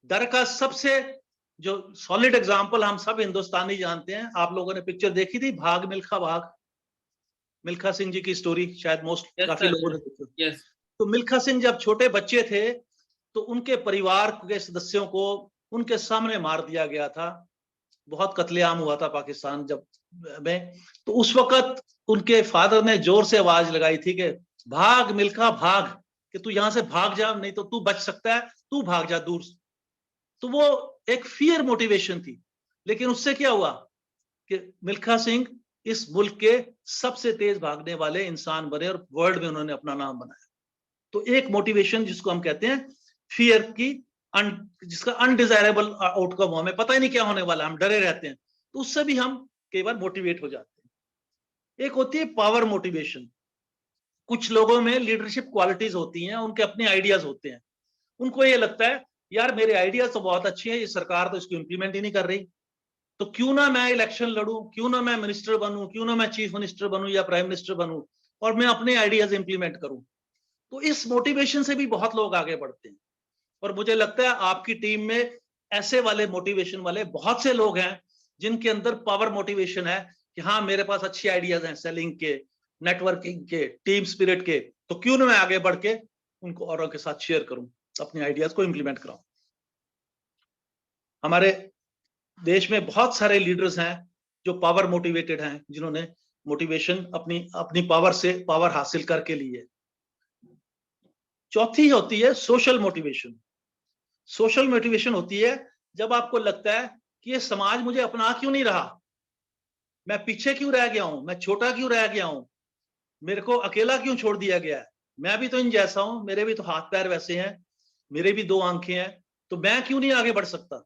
डर का सबसे जो सॉलिड एग्जांपल हम सब हिंदुस्तानी जानते हैं, आप लोगों ने पिक्चर देखी थी भाग मिल्खा भाग, मिल्खा सिंह जी की स्टोरी, शायद काफी लोगों ने देखी। तो मिल्खा सिंह जब छोटे बच्चे थे तो उनके परिवार के सदस्यों को उनके सामने मार दिया गया था। बहुत कत्लेआम हुआ था पाकिस्तान जब में। तो उस वक्त उनके फादर ने जोर से आवाज लगाई थी कि भाग मिल्खा भाग, कि तू यहां से भाग जा, नहीं तो तू बच सकता है, तू भाग जा दूर। तो वो एक फियर मोटिवेशन थी। लेकिन उससे क्या हुआ कि मिल्खा सिंह इस मुल्क के सबसे तेज भागने वाले इंसान बने और वर्ल्ड में उन्होंने अपना नाम बनाया। तो एक मोटिवेशन जिसको हम कहते हैं फियर की, जिसका अनडिजायरेबल आउटकम, हमें पता ही नहीं क्या होने वाला, हम डरे रहते हैं, तो उससे भी हम कई बार मोटिवेट हो जाते हैं। एक होती है पावर मोटिवेशन। कुछ लोगों में लीडरशिप क्वालिटीज होती हैं, उनके अपने आइडियाज होते हैं। उनको ये लगता है यार मेरे आइडियाज तो बहुत अच्छे हैं, ये सरकार तो इसको इंप्लीमेंट ही नहीं कर रही, तो क्यों ना मैं इलेक्शन लड़ूं, क्यों ना मैं मिनिस्टर बनूं, क्यों ना मैं चीफ मिनिस्टर बनूं या प्राइम मिनिस्टर बनूं। और मैं अपने आइडियाज इंप्लीमेंट करूं। तो इस मोटिवेशन से भी बहुत लोग आगे बढ़ते हैं, और मुझे लगता है आपकी टीम में ऐसे वाले मोटिवेशन वाले बहुत से लोग हैं जिनके अंदर पावर मोटिवेशन है कि हाँ मेरे पास अच्छे आइडियाज हैं सेलिंग के, नेटवर्किंग के, टीम स्पिरिट के, तो क्यों ना मैं आगे बढ़ के उनको औरों के साथ शेयर करूं, अपने आइडियाज को इंप्लीमेंट कराऊं। हमारे देश में बहुत सारे लीडर्स हैं जो पावर मोटिवेटेड हैं, जिन्होंने मोटिवेशन अपनी पावर से पावर हासिल करके ली है। चौथी होती है सोशल मोटिवेशन। सोशल मोटिवेशन होती है जब आपको लगता है कि ये समाज मुझे अपना क्यों नहीं रहा, मैं पीछे क्यों रह गया हूं, मैं छोटा क्यों रह गया हूं, मेरे को अकेला क्यों छोड़ दिया गया है, मैं भी तो इन जैसा हूं, मेरे भी तो हाथ पैर वैसे हैं, मेरे भी 2 आंखें हैं, तो मैं क्यों नहीं आगे बढ़ सकता।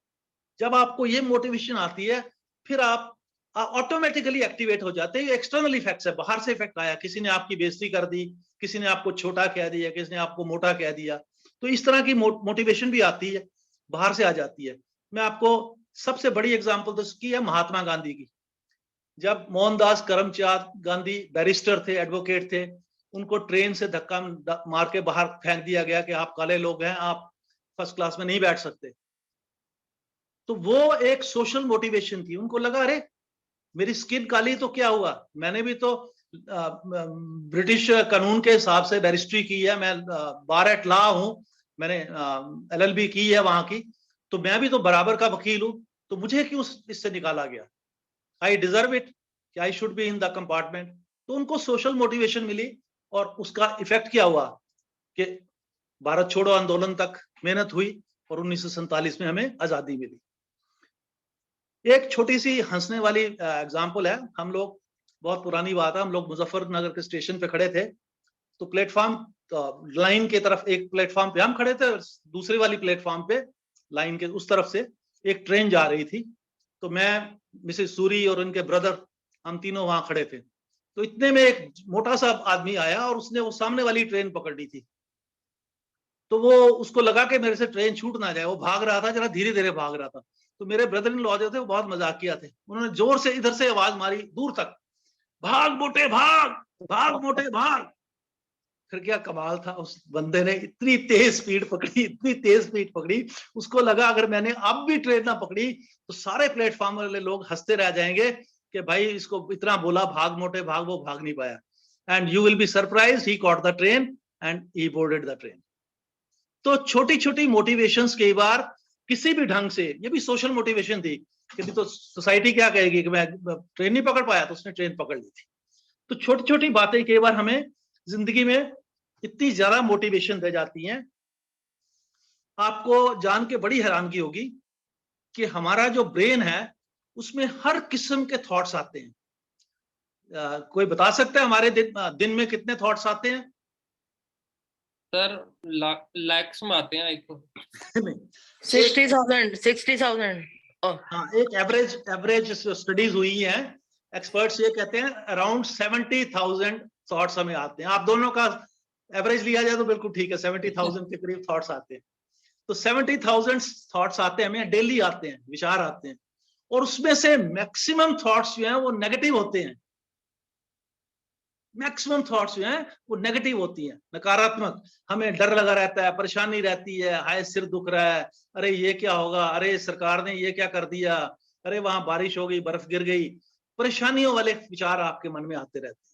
जब आपको ये मोटिवेशन आती है फिर आप ऑटोमेटिकली एक्टिवेट हो जाते हैं। एक्सटर्नल इफेक्ट्स है, बाहर से इफेक्ट आया, किसी ने आपकी बेइज्जती कर दी, किसी ने आपको छोटा कह दिया, किसी ने आपको मोटा कह दिया, तो इस तरह की मोटिवेशन भी आती है, बाहर से आ जाती है। मैं आपको सबसे बड़ी एग्जांपल तो इसकी है महात्मा गांधी की। जब मोहनदास करमचंद गांधी बैरिस्टर थे, एडवोकेट थे, उनको ट्रेन से धक्का मार के बाहर फेंक दिया गया कि आप काले लोग हैं, आप फर्स्ट क्लास में नहीं बैठ सकते। तो वो एक सोशल मोटिवेशन थी, उनको लगा अरे मेरी स्किन काली तो क्या हुआ, मैंने भी तो ब्रिटिश कानून के हिसाब से बैरिस्ट्री की है, मैं बार एट लॉ हूं, मैंने LLB की है वहां की, तो मैं भी तो बराबर का वकील हूं, तो मुझे क्यों इससे निकाला गया, आई डिजर्व इट, कि I should be in the compartment. तो उनको सोशल मोटिवेशन मिली और उसका इफेक्ट क्या हुआ कि भारत छोड़ो आंदोलन तक मेहनत हुई और 1947 में हमें आजादी मिली। एक छोटी सी हंसने वाली एग्जांपल है, हम लोग, बहुत पुरानी बात है, हम लोग मुजफ्फरनगर के स्टेशन पे खड़े थे, तो प्लेटफॉर्म लाइन के तरफ, एक प्लेटफॉर्म पे हम खड़े थे, दूसरी वाली प्लेटफॉर्म पे लाइन के उस तरफ से एक ट्रेन जा रही थी, तो मैं, मिसेस सूरी और उनके ब्रदर, हम तीनों वहां खड़े थे। तो इतने में एक मोटा सा आदमी आया और उसने वो सामने वाली ट्रेन पकड़ ली थी, तो वो उसको लगा कि मेरे से ट्रेन छूट ना जाए, वो भाग रहा था, जरा धीरे धीरे भाग रहा था। तो मेरे ब्रदर इन लॉ जो थे वो बहुत मजाकिया थे, उन्होंने जोर से इधर से आवाज मारी दूर तक, भाग मोटे भाग, भाग मोटे भाग। फिर क्या कमाल था, उस बंदे ने इतनी तेज स्पीड पकड़ी, इतनी तेज स्पीड पकड़ी, उसको लगा अगर मैंने अब भी ट्रेन ना पकड़ी तो सारे प्लेटफॉर्म वाले लोग हंसते रह जाएंगे कि भाई इसको इतना बोला भाग मोटे भाग, वो भाग नहीं पाया। And you will be surprised, he caught the train and he boarded the train. तो छोटी छोटी मोटिवेशंस कई बार किसी भी ढंग से, ये भी सोशल मोटिवेशन थी कि तो सोसाइटी क्या कहेगी कि मैं ट्रेन नहीं पकड़ पाया, तो उसने ट्रेन पकड़ ली थी। तो छोटी छोटी बातें कई बार हमें जिंदगी में इतनी ज्यादा मोटिवेशन दे जाती हैं। आपको जान के बड़ी हैरानगी होगी कि हमारा जो ब्रेन है उसमें हर किस्म के थॉट्स आते हैं। कोई बता सकता है हमारे दिन में कितने थॉट्स आते हैं? सर लैक्स में आते हैं आई तो। 60,000 हाँ, एक एवरेज स्टडीज हुई है, एक्सपर्ट्स ये कहते हैं अराउंड 70,000 थॉट्स हमें आते हैं। आप दोनों का एवरेज लिया जाए तो बिल्कुल ठीक है, 70,000 के करीब थॉट्स आते हैं। तो 70,000 थॉट्स आते हैं हमें, डेली आते हैं, विचार आते हैं, और उसमें से मैक्सिमम थॉट्स जो हैं वो नेगेटिव होते हैं। मैक्सिमम थॉट्स जो हैं वो नेगेटिव होती हैं, नकारात्मक। हमें डर लगा रहता है, परेशानी रहती है, हाय सिर दुख रहा है, अरे ये क्या होगा, अरे सरकार ने ये क्या कर दिया, अरे वहां बारिश हो गई, बर्फ गिर गई, परेशानियों वाले विचार आपके मन में आते रहते हैं।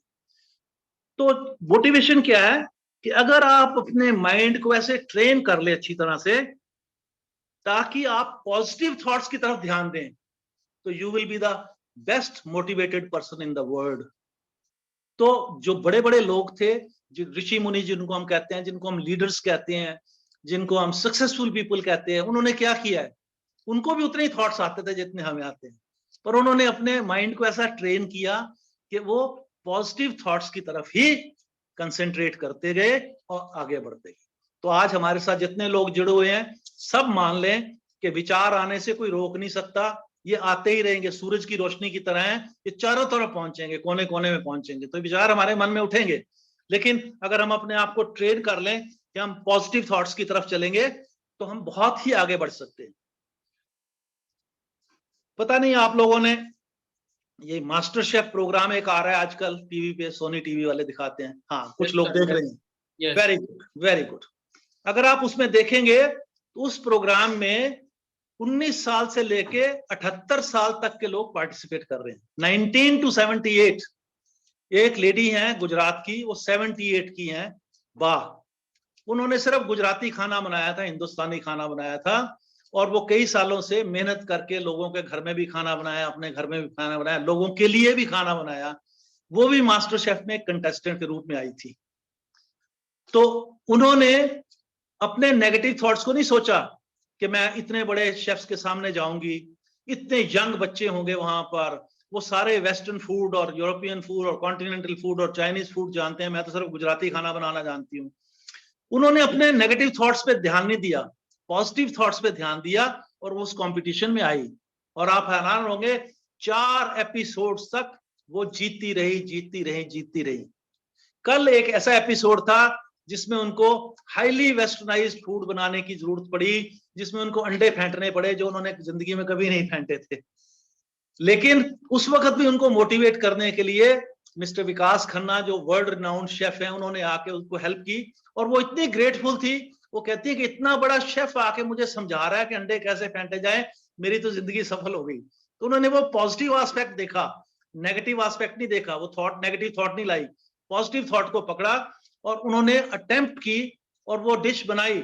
तो मोटिवेशन क्या है कि अगर आप अपने माइंड को ऐसे ट्रेन कर ले अच्छी तरह से ताकि आप पॉजिटिव थॉट्स की तरफ ध्यान दें, तो you will be the best motivated person in the world. तो जो बड़े बड़े लोग थे, जो ऋषि मुनि जिनको हम कहते हैं, जिनको हम लीडर्स कहते हैं, जिनको हम सक्सेसफुल पीपल कहते हैं, उन्होंने क्या किया है, उनको भी उतने ही थॉट्स आते थे जितने हमें आते हैं, पर उन्होंने अपने माइंड को ऐसा ट्रेन किया कि वो पॉजिटिव थॉट्स की तरफ ही कंसेंट्रेट करते गए और आगे बढ़ते गए। तो आज हमारे साथ जितने लोग जुड़े हुए हैं सब मान लें कि विचार आने से कोई रोक नहीं सकता, ये आते ही रहेंगे, सूरज की रोशनी की तरह हैं, ये चारों तरफ पहुंचेंगे, कोने कोने में पहुंचेंगे। तो विचार हमारे मन में उठेंगे, लेकिन अगर हम अपने आप को ट्रेन कर लें कि हम पॉजिटिव थॉट्स की तरफ चलेंगे तो हम बहुत ही आगे बढ़ सकते हैं। पता नहीं आप लोगों ने ये मास्टर शेफ प्रोग्राम एक आ रहा है आजकल टीवी पे, सोनी टीवी वाले दिखाते हैं, हाँ कुछ Yes, लोग sir, देख yes. रहे हैं। Yes. Very good, very good. अगर आप उसमें देखेंगे तो उस प्रोग्राम में 19 साल से लेके 78 साल तक के लोग पार्टिसिपेट कर रहे हैं। 19 to 78। एक लेडी है गुजरात की, वो 78 की हैं, वाह। उन्होंने सिर्फ गुजराती खाना बनाया था, हिंदुस्तानी खाना बनाया था, और वो कई सालों से मेहनत करके लोगों के घर में भी खाना बनाया, अपने घर में भी खाना बनाया, लोगों के लिए भी खाना बनाया। वो भी मास्टर शेफ में कंटेस्टेंट के रूप में आई थी। तो उन्होंने अपने नेगेटिव थॉट्स को नहीं सोचा कि मैं इतने बड़े शेफ्स के सामने जाऊंगी, इतने यंग बच्चे होंगे वहां पर, वो सारे वेस्टर्न फूड और यूरोपियन फूड और कॉन्टिनेंटल फूड और चाइनीज फूड जानते हैं, मैं तो सिर्फ गुजराती खाना बनाना जानती हूँ। उन्होंने अपने नेगेटिव थॉट्स पे ध्यान नहीं दिया, पॉजिटिव थॉट्स पे ध्यान दिया, और वो उस कंपटीशन में आई। और आप हैरान होंगे, 4 एपिसोड्स तक वो जीतती रही, जीतती रही, जीतती रही। कल एक ऐसा एपिसोड था जिसमें उनको हाईली वेस्टर्नाइज्ड फूड बनाने की जरूरत पड़ी, जिसमें उनको अंडे फेंटने पड़े जो उन्होंने जिंदगी में कभी नहीं फेंटे थे। लेकिन उस वक्त भी उनको मोटिवेट करने के लिए मिस्टर विकास खन्ना, जो वर्ल्ड रिनाउंड शेफ हैं, उन्होंने आके उनको हेल्प की, और वो इतनी ग्रेटफुल थी। वो कहती है कि इतना बड़ा शेफ आके मुझे समझा रहा है कि अंडे कैसे फेंटे जाएं, मेरी तो जिंदगी सफल हो गई। तो उन्होंने वो पॉजिटिव एस्पेक्ट देखा, नेगेटिव एस्पेक्ट नहीं देखा, वो थॉट, नेगेटिव थॉट नहीं लाई, पॉजिटिव थॉट को पकड़ा, और उन्होंने अटेम्प्ट की और वो डिश बनाई।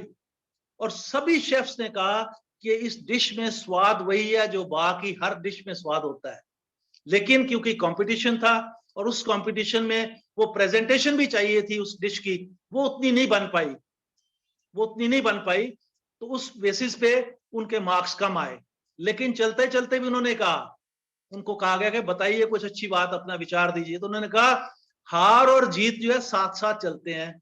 और सभी शेफ्स ने कहा कि इस डिश में स्वाद वही है जो बाकी हर डिश में स्वाद होता है। लेकिन क्योंकि कंपटीशन था और उस कंपटीशन में वो प्रेजेंटेशन भी चाहिए थी उस डिश की, वो उतनी नहीं बन पाई, वो उतनी नहीं बन पाई। तो उस बेसिस पे उनके मार्क्स कम आए। लेकिन चलते चलते भी उन्होंने कहा, उनको कहा गया कि बताइए कुछ अच्छी बात, अपना विचार दीजिए। तो उन्होंने कहा, हार और जीत जो है साथ साथ चलते हैं,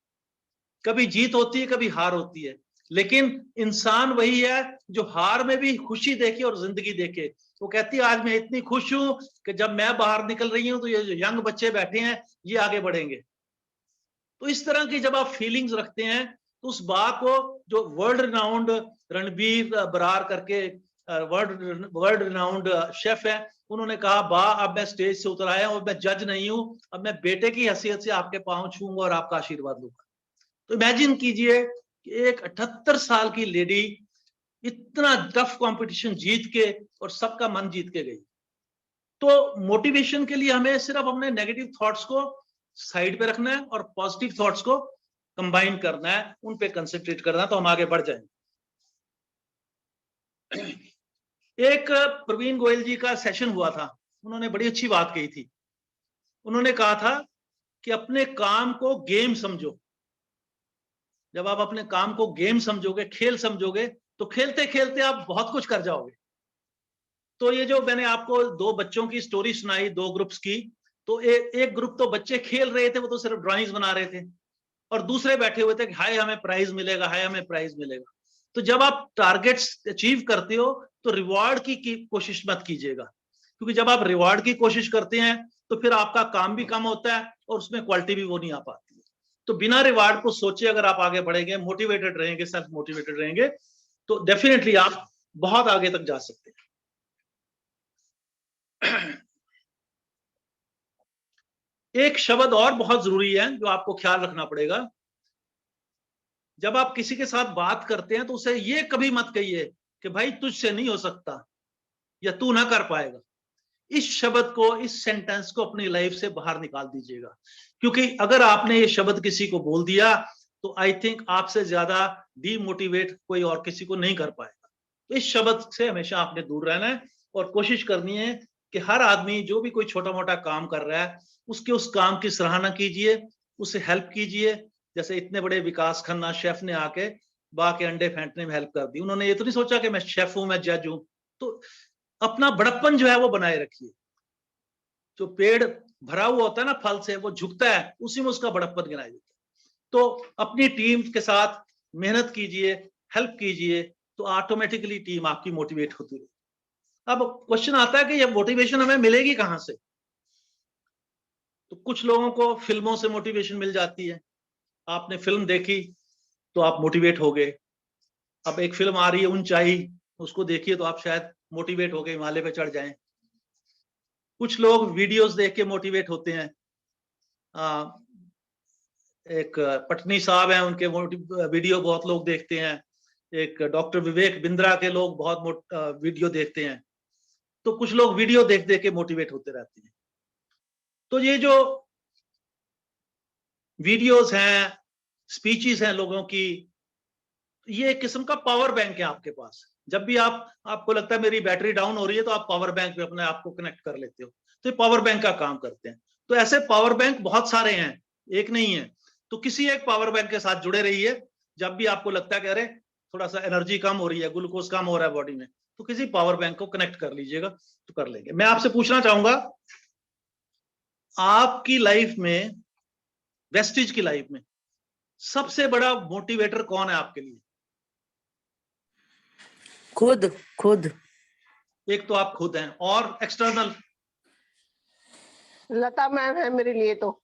कभी जीत होती है, कभी हार होती है, लेकिन इंसान वही है जो हार में भी खुशी देखे और जिंदगी देखे। वो कहती है, आज मैं इतनी खुश हूं कि जब मैं बाहर निकल रही हूं तो ये जो यंग बच्चे बैठे हैं ये आगे बढ़ेंगे। तो इस तरह की जब आप फीलिंग्स रखते हैं तो उस बात को, जो वर्ल्ड रिनाउंड रणबीर बरार करके वर्ल्ड रिनाउंड शेफ है, उन्होंने कहा, बा अब मैं स्टेज से उतर आया और मैं जज नहीं हूं, अब मैं बेटे की हैसियत से आपके पांव छूंगा और आपका आशीर्वाद लूंगा। तो इमेजिन कीजिए कि एक 78 साल की लेडी इतना टफ कंपटीशन जीत के और सबका मन जीत के गई। तो मोटिवेशन के लिए हमें सिर्फ अपने नेगेटिव थॉट्स को साइड पे रखना है और पॉजिटिव थॉट्स को कंबाइन करना है, उन पे कंसंट्रेट करना है, तो हम आगे बढ़ जाएंगे। एक प्रवीण गोयल जी का सेशन हुआ था, उन्होंने बड़ी अच्छी बात कही थी। उन्होंने कहा था कि अपने काम को गेम समझो। जब आप अपने काम को गेम समझोगे, खेल समझोगे, तो खेलते खेलते आप बहुत कुछ कर जाओगे। तो ये जो मैंने आपको 2 बच्चों की स्टोरी सुनाई, 2 ग्रुप्स की, तो एक ग्रुप तो बच्चे खेल रहे थे, वो तो सिर्फ ड्राइंग्स बना रहे थे, और दूसरे बैठे हुए थे कि हाय हमें प्राइज मिलेगा, हाय हमें प्राइज मिलेगा। तो जब आप टारगेट्स अचीव करते हो तो रिवॉर्ड की कोशिश मत कीजिएगा, क्योंकि जब आप रिवॉर्ड की कोशिश करते हैं तो फिर आपका काम भी कम होता है और उसमें क्वालिटी भी वो नहीं आ पाती है। तो बिना रिवॉर्ड को सोचे अगर आप आगे बढ़ेंगे, मोटिवेटेड रहेंगे, सेल्फ मोटिवेटेड रहेंगे, तो डेफिनेटली आप बहुत आगे तक जा सकते हैं। एक शब्द और बहुत जरूरी है जो आपको ख्याल रखना पड़ेगा। जब आप किसी के साथ बात करते हैं तो उसे ये कभी मत कहिए कि भाई तुझसे नहीं हो सकता या तू ना कर पाएगा। इस शब्द को, इस सेंटेंस को अपनी लाइफ से बाहर निकाल दीजिएगा, क्योंकि अगर आपने ये शब्द किसी को बोल दिया तो आई थिंक आपसे ज्यादा डीमोटिवेट कोई और किसी को नहीं कर पाएगा। तो इस शब्द से हमेशा आपने दूर रहना है और कोशिश करनी है कि हर आदमी जो भी कोई छोटा मोटा काम कर रहा है उसके उस काम की सराहना कीजिए, उसे हेल्प कीजिए। जैसे इतने बड़े विकास खन्ना शेफ ने आके बा के अंडे फेंटने में हेल्प कर दी। उन्होंने ये तो नहीं सोचा कि मैं शेफ हूं, मैं जज हूं। तो अपना बड़प्पन जो है वो बनाए रखिए। जो पेड़ भरा हुआ होता है ना फल से, वो झुकता है, उसी में उसका बड़प्पन गिनाया जाता है। तो अपनी टीम के साथ मेहनत कीजिए, हेल्प कीजिए, तो ऑटोमेटिकली टीम आपकी मोटिवेट होती है। अब क्वेश्चन आता है कि ये मोटिवेशन हमें मिलेगी कहां से? तो कुछ लोगों को फिल्मों से मोटिवेशन मिल जाती है। आपने फिल्म देखी तो आप मोटिवेट हो गए। अब एक फिल्म आ रही है ऊंचाई, उसको देखिए तो आप शायद मोटिवेट हो गए, हिमालय पे चढ़ जाएं। कुछ लोग वीडियोस देख के मोटिवेट होते हैं। एक पटनी साहब हैं, उनके वीडियो बहुत लोग देखते हैं। एक डॉक्टर विवेक बिंद्रा के लोग बहुत वीडियो देखते हैं। तो कुछ लोग वीडियो देख देख के मोटिवेट होते रहते हैं। तो ये जो वीडियोस हैं, स्पीचेस हैं लोगों की, ये एक किस्म का पावर बैंक है आपके पास। जब भी आपको लगता है मेरी बैटरी डाउन हो रही है, तो आप पावर बैंक पे अपने आप को कनेक्ट कर लेते हो। तो ये पावर बैंक का काम करते हैं। तो ऐसे पावर बैंक बहुत सारे हैं, एक नहीं है। तो किसी एक पावर बैंक के साथ जुड़े रहिए। जब भी आपको लगता है कि अरे थोड़ा सा एनर्जी कम हो रही है, ग्लूकोज कम हो रहा है बॉडी में, तो किसी पावर बैंक को कनेक्ट कर लीजिएगा, तो कर लेंगे। मैं आपसे पूछना चाहूंगा, आपकी लाइफ में, वेस्टिज की लाइफ में सबसे बड़ा मोटिवेटर कौन है आपके लिए? खुद एक तो आप खुद हैं, और एक्सटर्नल? लता मैम है मेरे लिए तो।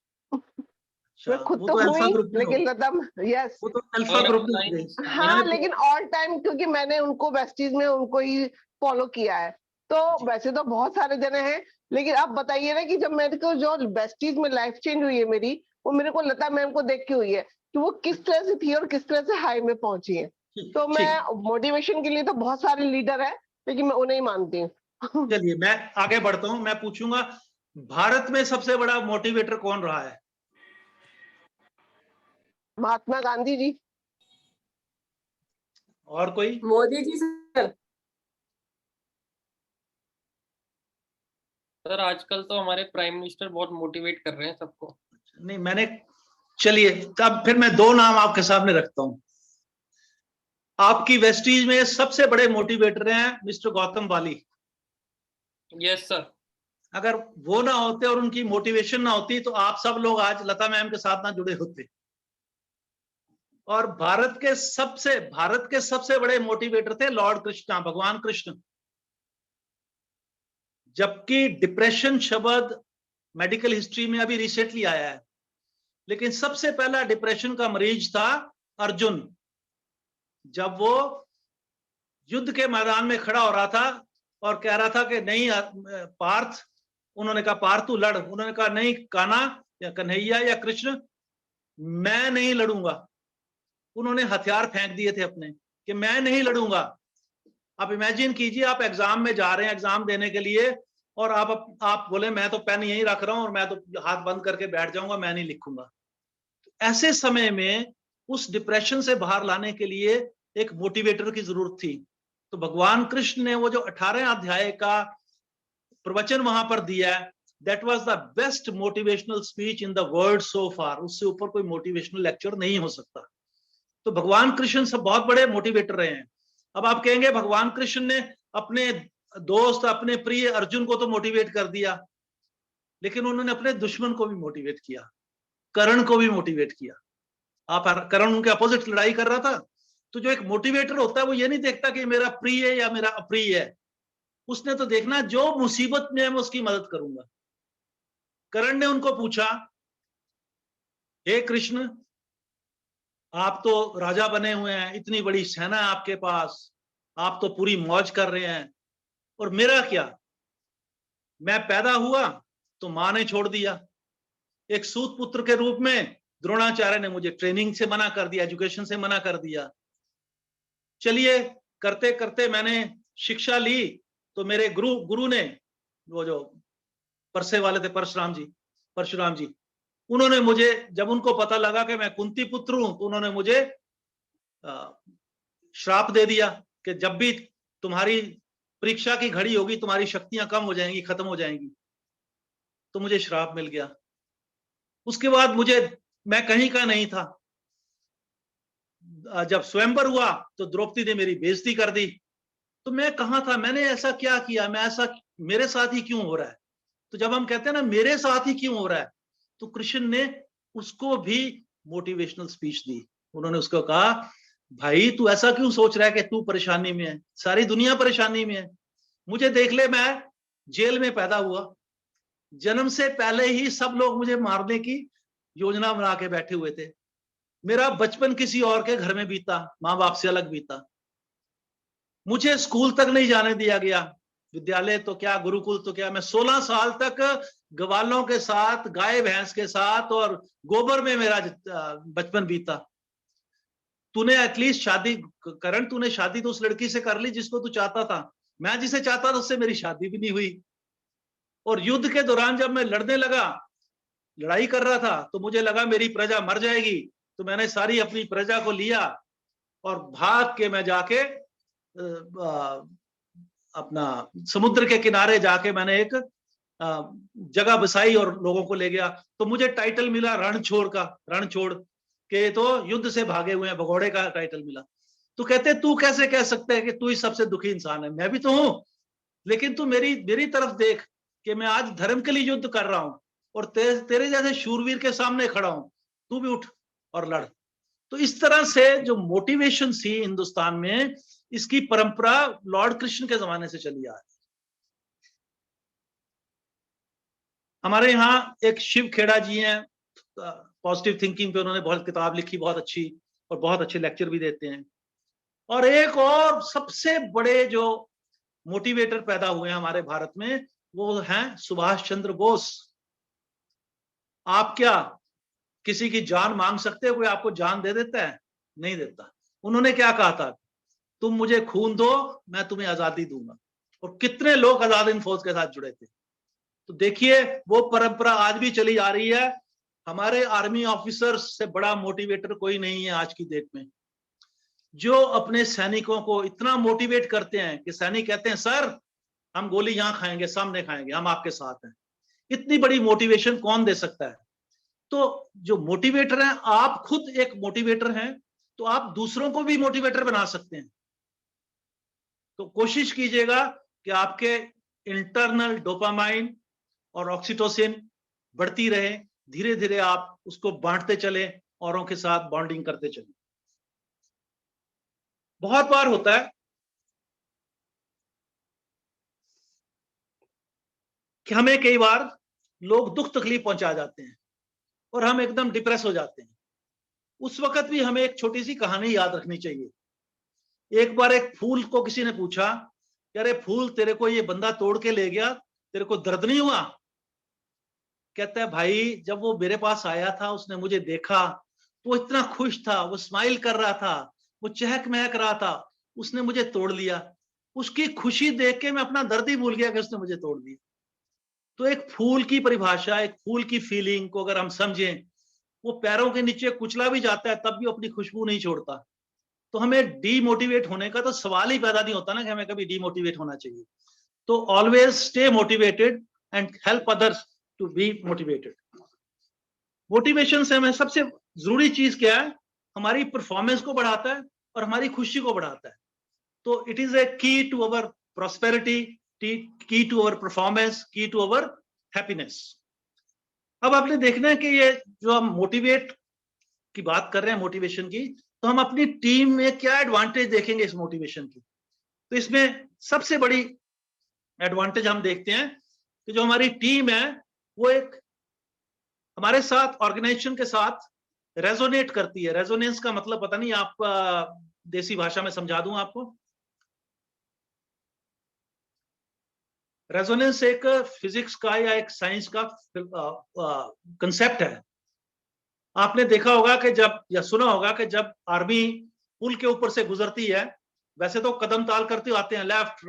मैं खुद वो तो अल्फा हुई, ग्रुप में लेकिन हो। लता, यस, वो तो अल्फा और ग्रुप में लाइन- हो गई। हाँ, मैंने तो- लेकिन ऑल टाइम, क्योंकि मैंने उनको वेस्टीज में उनको ही फॉलो किया है। तो वैसे तो बहुत सारे जने हैं, लेकिन आप बताइए ना कि जब मेरे को जो वेस्टीज में लाइफ चेंज हुई है मेरी, वो मेरे को लता मैम को देख के हुई है कि वो किस तरह से थी और किस तरह से हाई में पहुंची है। तो मैं मोटिवेशन के लिए तो बहुत सारे लीडर है, लेकिन मैं उन्हें ही मानती हूँ। चलिए मैं आगे बढ़ता हूं। मैं पूछूंगा, भारत में सबसे बड़ा मोटिवेटर कौन रहा है? महात्मा गांधी जी। और कोई? मोदी जी सर। सर आजकल तो हमारे प्राइम मिनिस्टर बहुत मोटिवेट कर रहे हैं सबको। नहीं, मैंने, चलिए तब फिर मैं दो नाम आपके सामने रखता हूं। आपकी वेस्टीज में सबसे बड़े मोटिवेटर हैं मिस्टर गौतम वाली। Yes sir. अगर वो ना होते और उनकी मोटिवेशन ना होती, तो आप सब लोग आज लता मैम के साथ ना जुड़े होते। और भारत के सबसे बड़े मोटिवेटर थे लॉर्ड कृष्णा, भगवान कृष्ण। जबकि डिप्रेशन शब्द मेडिकल हिस्ट्री में अभी रिसेंटली आया है, लेकिन सबसे पहला डिप्रेशन का मरीज था अर्जुन। जब वो युद्ध के मैदान में खड़ा हो रहा था और कह रहा था कि नहीं पार्थ, उन्होंने कहा पार्थ तू लड़, उन्होंने कहा नहीं कान्हा या कन्हैया या कृष्ण, मैं नहीं लड़ूंगा। उन्होंने हथियार फेंक दिए थे अपने कि मैं नहीं लड़ूंगा। आप इमेजिन कीजिए, आप एग्जाम में जा रहे हैं एग्जाम देने के लिए, और आप बोले मैं तो पेन यहीं रख रहा हूं और मैं तो हाथ बंद करके बैठ जाऊंगा, मैं नहीं लिखूंगा। ऐसे समय में उस डिप्रेशन से बाहर लाने के लिए एक मोटिवेटर की जरूरत थी। तो भगवान कृष्ण ने वो जो 18 अध्याय का प्रवचन वहां पर दिया है, that was the best motivational speech in the world so far. उससे ऊपर कोई मोटिवेशनल लेक्चर नहीं हो सकता। तो भगवान कृष्ण सब बहुत बड़े मोटिवेटर रहे हैं। अब आप कहेंगे भगवान कृष्ण ने अपने दोस्त, अपने प्रिय अर्जुन को तो मोटिवेट कर दिया, लेकिन उन्होंने अपने दुश्मन को भी मोटिवेट किया, कर्ण को भी मोटिवेट किया। आप कर्ण उनके अपोजिट लड़ाई कर रहा था। तो जो एक मोटिवेटर होता है वो ये नहीं देखता कि मेरा प्रिय है या मेरा अप्रिय है, उसने तो देखना जो मुसीबत में है मैं उसकी मदद करूंगा। कर्ण ने उनको पूछा, हे कृष्ण, आप तो राजा बने हुए हैं, इतनी बड़ी सेना है आपके पास, आप तो पूरी मौज कर रहे हैं, और मेरा क्या? मैं पैदा हुआ तो मां ने छोड़ दिया। एक सूत पुत्र के रूप में द्रोणाचार्य ने मुझे ट्रेनिंग से मना कर दिया, एजुकेशन से मना कर दिया। चलिए करते करते मैंने शिक्षा ली, तो मेरे गुरु ने, वो जो परसे वाले थे परशुराम जी, उन्होंने मुझे, जब उनको पता लगा कि मैं कुंती पुत्र हूं, तो उन्होंने मुझे श्राप दे दिया कि जब भी तुम्हारी परीक्षा की घड़ी होगी तुम्हारी शक्तियां कम हो जाएंगी, खत्म हो जाएंगी। तो मुझे श्राप मिल गया। उसके बाद मैं कहीं का नहीं था। जब स्वयंवर हुआ तो द्रौपदी ने मेरी बेइज्जती कर दी। तो मैं कहां था, मैंने ऐसा क्या किया, मेरे साथ ही क्यों हो रहा है? तो जब हम कहते हैं ना मेरे साथ ही क्यों हो रहा है, तो कृष्ण ने उसको भी मोटिवेशनल स्पीच दी। उन्होंने उसको कहा, भाई तू ऐसा क्यों सोच रहा है कि तू परेशानी में है, सारी दुनिया परेशानी में है। मुझे देख ले, मैं जेल में पैदा हुआ, जन्म से पहले ही सब लोग मुझे मारने की योजना बना के बैठे हुए थे। मेरा बचपन किसी और के घर में बीता, माँ बाप से अलग बीता। मुझे स्कूल तक नहीं जाने दिया गया। विद्यालय तो क्या, गुरुकुल तो क्या, मैं 16 साल तक ग्वालों के साथ, गाय भैंस के साथ और गोबर में मेरा बचपन बीता। तूने एटलीस्ट शादी, करण तूने शादी तो उस लड़की से कर ली जिसको तू चाहता था, मैं जिसे चाहता था उससे मेरी शादी भी नहीं हुई। और युद्ध के दौरान जब मैं लड़ने लगा, लड़ाई कर रहा था, तो मुझे लगा मेरी प्रजा मर जाएगी, तो मैंने सारी अपनी प्रजा को लिया और भाग के मैं जाके अपना समुद्र के किनारे जाके मैंने एक जगह बसाई और लोगों को ले गया। तो मुझे टाइटल मिला रणछोड़ का, रणछोड़ के तो युद्ध से भागे हुए हैं, भगोड़े का टाइटल मिला। तो कहते तू कैसे कह सकते है कि तू ही सबसे दुखी इंसान है? मैं भी तो हूं, लेकिन तू मेरी तरफ देख कि मैं आज धर्म के लिए युद्ध कर रहा हूं और तेरे जैसे शूरवीर के सामने खड़ा हूं, तू भी उठ और लड़। तो इस तरह से जो मोटिवेशन थी हिंदुस्तान में, इसकी परंपरा लॉर्ड कृष्ण के जमाने से चली आ रही। हमारे यहाँ एक शिव खेड़ा जी हैं, पॉजिटिव थिंकिंग पे उन्होंने बहुत किताब लिखी, बहुत अच्छी, और बहुत अच्छे लेक्चर भी देते हैं। और एक और सबसे बड़े जो मोटिवेटर पैदा हुए हैं हमारे भारत में, वो हैं सुभाष चंद्र बोस। आप क्या किसी की जान मांग सकते हो? कोई आपको जान दे देता है? नहीं देता। उन्होंने क्या कहा था? तुम मुझे खून दो, मैं तुम्हें आजादी दूंगा। और कितने लोग आजाद हिंद फौज के साथ जुड़े थे। तो देखिए वो परंपरा आज भी चली आ रही है। हमारे आर्मी ऑफिसर्स से बड़ा मोटिवेटर कोई नहीं है आज की डेट में, जो अपने सैनिकों को इतना मोटिवेट करते हैं कि सैनिक कहते हैं सर हम गोली यहां खाएंगे, सामने खाएंगे, हम आपके साथ हैं। इतनी बड़ी मोटिवेशन कौन दे सकता है? तो जो मोटिवेटर हैं, आप खुद एक मोटिवेटर हैं, तो आप दूसरों को भी मोटिवेटर बना सकते हैं। तो कोशिश कीजिएगा कि आपके इंटरनल डोपामाइन और ऑक्सीटोसिन बढ़ती रहे, धीरे धीरे आप उसको बांटते चले, औरों के साथ बॉन्डिंग करते चले। बहुत बार होता है कि हमें कई बार लोग दुख तकलीफ पहुंचा जाते हैं और हम एकदम डिप्रेस हो जाते हैं। उस वक्त भी हमें एक छोटी सी कहानी याद रखनी चाहिए। एक बार एक फूल को किसी ने पूछा, अरे फूल तेरे को ये बंदा तोड़ के ले गया, तेरे को दर्द नहीं हुआ? कहता है भाई जब वो मेरे पास आया था, उसने मुझे देखा, वो इतना खुश था, वो स्माइल कर रहा था, वो चहक महक रहा था, उसने मुझे तोड़ लिया। उसकी खुशी देख के मैं अपना दर्द ही भूल गया कि उसने मुझे तोड़ दिया। तो एक फूल की परिभाषा, एक फूल की फीलिंग को अगर हम समझें, वो पैरों के नीचे कुचला भी जाता है तब भी अपनी खुशबू नहीं छोड़ता। तो हमें डीमोटिवेट होने का तो सवाल ही पैदा नहीं होता ना कि हमें कभी डीमोटिवेट होना चाहिए। तो always stay motivated and help others to be motivated. Motivation से हमें सबसे जरूरी चीज क्या है? हमारी परफॉर्मेंस को बढ़ाता है और हमारी खुशी को बढ़ाता है। तो इट इज ए की टू अवर प्रॉस्पेरिटी, की टू अवर परफॉर्मेंस, की टू अवर हैप्पीनेस। अब आपने देखना है कि ये जो हम मोटिवेट की बात कर रहे हैं, मोटिवेशन की, तो हम अपनी टीम में क्या एडवांटेज देखेंगे इस मोटिवेशन की? तो इसमें सबसे बड़ी एडवांटेज हम देखते हैं कि जो हमारी टीम है वो एक हमारे साथ, ऑर्गेनाइजेशन के साथ रेजोनेट करती है। रेजोनेंस का मतलब पता नहीं, आप देसी भाषा में समझा दूं आपको। रेजोनेंस एक फिजिक्स का या एक साइंस का कंसेप्ट है। आपने देखा होगा कि जब, या सुना होगा कि जब आर्मी पुल के ऊपर से गुजरती है, वैसे तो कदम ताल करते आते हैं, लेफ्ट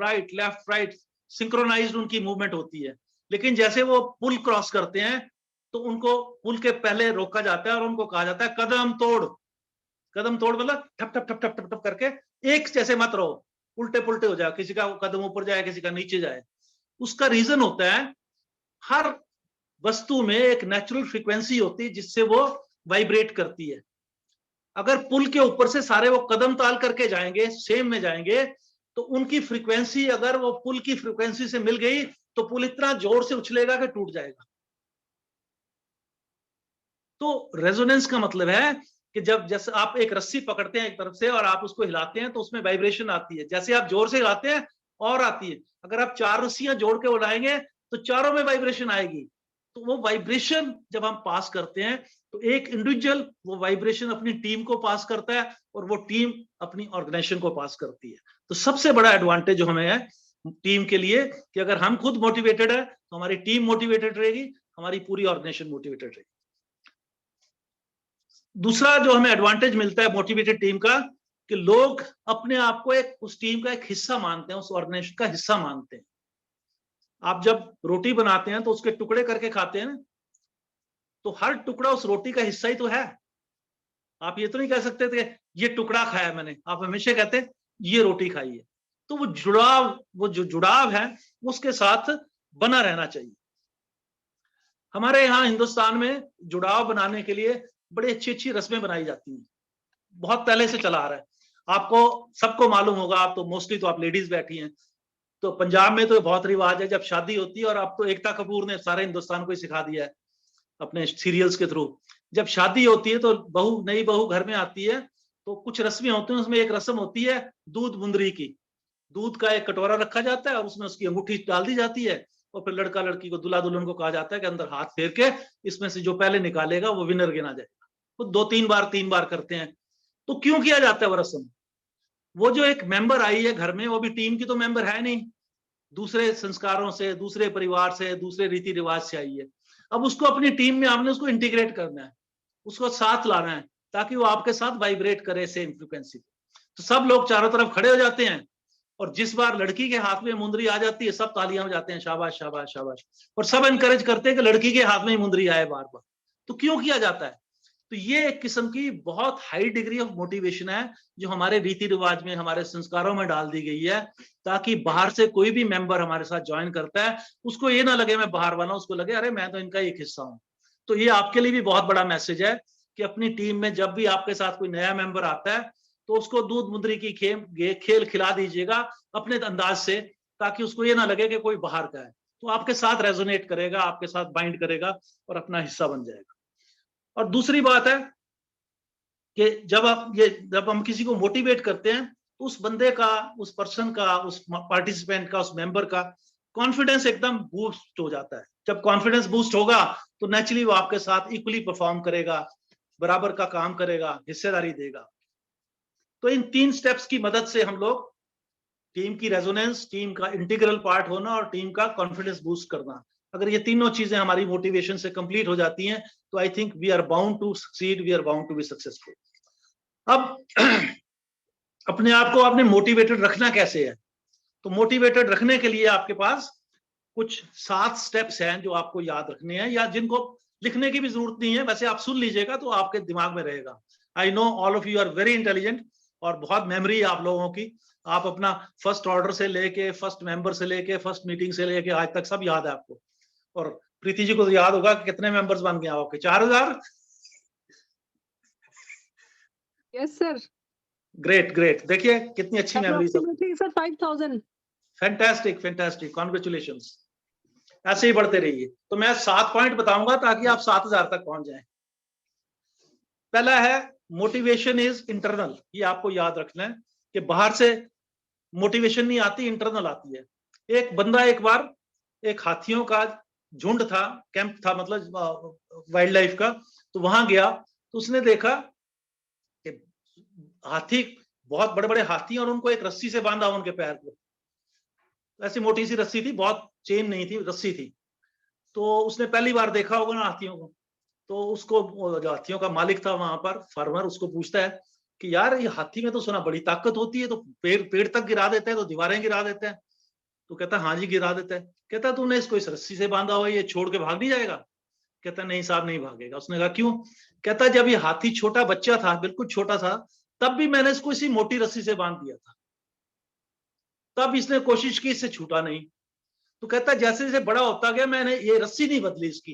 राइट, सिंक्रोनाइज्ड उनकी मूवमेंट होती है। लेकिन जैसे वो पुल क्रॉस करते हैं तो उनको पुल के पहले रोका जाता है और उनको कहा जाता है कदम तोड़। कदम तोड़ मतलब ठप ठप ठप ठप ठप ठप करके एक जैसे मत रहो, उल्टे पुल्टे हो जाए, किसी का कदम ऊपर जाए, किसी का नीचे जाए। उसका रीजन होता है, हर वस्तु में एक नेचुरल फ्रीक्वेंसी होती है जिससे वो वाइब्रेट करती है। अगर पुल के ऊपर से सारे वो कदम ताल करके जाएंगे, सेम में जाएंगे, तो उनकी फ्रीक्वेंसी अगर वो पुल की फ्रीक्वेंसी से मिल गई तो पुल इतना जोर से उछलेगा कि टूट जाएगा। तो रेजोनेंस का मतलब है कि जब जैसे आप एक रस्सी पकड़ते हैं एक तरफ से और आप उसको हिलाते हैं तो उसमें वाइब्रेशन आती है। जैसे आप जोर से हिलाते हैं और आती है। अगर आप 4 रस्सियां जोड़ के उड़ाएंगे तो चारों में वाइब्रेशन आएगी। तो वो वाइब्रेशन जब हम पास करते हैं तो एक इंडिविजुअल वो वाइब्रेशन अपनी टीम को पास करता है और वो टीम अपनी ऑर्गेनाइजेशन को पास करती है। तो सबसे बड़ा एडवांटेज जो हमें है टीम के लिए कि अगर हम खुद मोटिवेटेड है तो हमारी टीम मोटिवेटेड रहेगी, हमारी पूरी ऑर्गेनाइजेशन मोटिवेटेड रहेगी। दूसरा जो हमें एडवांटेज मिलता है मोटिवेटेड टीम का, कि लोग अपने आप को एक उस टीम का एक हिस्सा मानते हैं, उस ऑर्गेनाइजेशन का हिस्सा मानते हैं। आप जब रोटी बनाते हैं तो उसके टुकड़े करके खाते हैं ना, तो हर टुकड़ा उस रोटी का हिस्सा ही तो है। आप ये तो नहीं कह सकते थे ये टुकड़ा खाया मैंने, आप हमेशा कहते हैं ये रोटी खाई है। तो वो जो जुड़ाव है उसके साथ बना रहना चाहिए। हमारे यहाँ हिंदुस्तान में जुड़ाव बनाने के लिए बड़ी अच्छी अच्छी रस्में बनाई जाती हैं, बहुत पहले से चला आ रहा है। आपको सबको मालूम होगा, आप तो मोस्टली तो आप लेडीज बैठी हैं, तो पंजाब में तो बहुत रिवाज है जब शादी होती है, और अब तो एकता कपूर ने सारे हिंदुस्तान को ही सिखा दिया है अपने सीरियल्स के थ्रू। जब शादी होती है तो नई बहू घर में आती है तो कुछ रस्में होती हैं, उसमें एक रस्म होती है दूध मुंदरी की। दूध का एक कटोरा रखा जाता है और उसमें उसकी अंगूठी डाल दी जाती है, और फिर लड़का लड़की को, दूल्हा दुल्हन को कहा जाता है कि अंदर हाथ फेर के इसमें से जो पहले निकालेगा वो विनर गिना जाएगा। वो 2-3 बार करते हैं। तो क्यों किया जाता है वो रस्म? वो जो एक मेंबर आई है घर में, वो भी टीम की तो मेंबर है नहीं, दूसरे संस्कारों से, दूसरे परिवार से, दूसरे रीति रिवाज से आई है। अब उसको अपनी टीम में आपने उसको इंटीग्रेट करना है, उसको साथ लाना है, ताकि वो आपके साथ वाइब्रेट करे सेम फ्रीक्वेंसी। तो सब लोग चारों तरफ खड़े हो जाते हैं, और जिस बार लड़की के हाथ में मुंदरी आ जाती है सब तालियां बजाते हैं, शाबाश शाबाश शाबाश, और सब एनकरेज करते हैं कि लड़की के हाथ में ही मुंदरी आए बार बार। तो क्यों किया जाता है? तो ये एक किस्म की बहुत हाई डिग्री ऑफ मोटिवेशन है जो हमारे रीति रिवाज में, हमारे संस्कारों में डाल दी गई है, ताकि बाहर से कोई भी मेंबर हमारे साथ ज्वाइन करता है उसको ये ना लगे मैं बाहर वाला हूं, उसको लगे अरे मैं तो इनका एक हिस्सा हूं। तो ये आपके लिए भी बहुत बड़ा मैसेज है कि अपनी टीम में जब भी आपके साथ कोई नया मेंबर आता है तो उसको दूध मुंदरी की खेल खिला दीजिएगा अपने अंदाज से, ताकि उसको ये ना लगे कि कोई बाहर का है। तो आपके साथ रेजोनेट करेगा, आपके साथ बाइंड करेगा और अपना हिस्सा बन जाएगा। और दूसरी बात है कि जब हम किसी को मोटिवेट करते हैं तो उस बंदे का, उस पर्सन का, उस पार्टिसिपेंट का, उस मेंबर का कॉन्फिडेंस एकदम बूस्ट हो जाता है। जब कॉन्फिडेंस बूस्ट होगा तो नेचुरली वो आपके साथ इक्वली परफॉर्म करेगा, बराबर का काम करेगा, हिस्सेदारी देगा। तो इन 3 स्टेप्स की मदद से हम लोग टीम की रेजोनेंस, टीम का इंटीग्रल पार्ट होना और टीम का कॉन्फिडेंस बूस्ट करना, अगर ये तीनों चीजें हमारी मोटिवेशन से कंप्लीट हो जाती हैं तो I think we are bound to succeed, we are bound to be successful. अब अपने आप को आपने मोटिवेटेड रखना कैसे है? तो मोटिवेटेड रखने के लिए आपके पास कुछ 7 स्टेप्स हैं जो आपको याद रखने हैं, या जिनको लिखने की भी जरूरत नहीं है, वैसे आप सुन लीजिएगा तो आपके दिमाग में रहेगा। I know all of you are very intelligent और बहुत मेमोरी है आप लोगों की। आप अपना फर्स्ट ऑर्डर से लेके, फर्स्ट मेंबर से लेके, फर्स्ट मीटिंग से लेके आज तक सब याद है आपको। और प्रीति जी को तो याद होगा कि कितने मेंबर्स बन गए आपके? 4000? Yes sir. ग्रेट ग्रेट, देखिए कितनी अच्छी memory sir. 5000। Fantastic fantastic, congratulations. ऐसे ही बढ़ते रहिए। तो मैं 7 पॉइंट बताऊंगा ताकि आप 7000 तक पहुंच जाएं। पहला है मोटिवेशन इज इंटरनल। ये आपको याद रखना है कि बाहर से मोटिवेशन नहीं आती, इंटरनल आती है। एक बंदा एक बार एक हाथियों का झुंड था, कैंप था, मतलब वाइल्ड लाइफ का, तो वहां गया तो उसने देखा कि हाथी, बहुत बड़े बड़े हाथी, और उनको एक रस्सी से बांधा उनके पैर को, ऐसी मोटी सी रस्सी थी, बहुत चेन नहीं थी, रस्सी थी। तो उसने पहली बार देखा होगा ना हाथियों को, तो उसको जो हाथियों का मालिक था वहां पर, फार्मर, उसको पूछता है कि यार ये हाथी में तो सुना बड़ी ताकत होती है, तो पेड़ तक गिरा देते हैं, तो दीवारें गिरा देते हैं। तो कहता हाँ जी गिरा देता है। कहता तुमने इसको इस रस्सी से बांधा हुआ, ये छोड़ के भाग नहीं जाएगा? कहता नहीं साहब नहीं भागेगा। उसने कहा क्यों? कहता जब ये हाथी छोटा बच्चा था, बिल्कुल छोटा था, तब भी मैंने इसको इसी मोटी रस्सी से बांध दिया था, तब इसने कोशिश की, इससे छूटा नहीं। तो कहता जैसे जैसे बड़ा होता गया मैंने ये रस्सी नहीं बदली इसकी।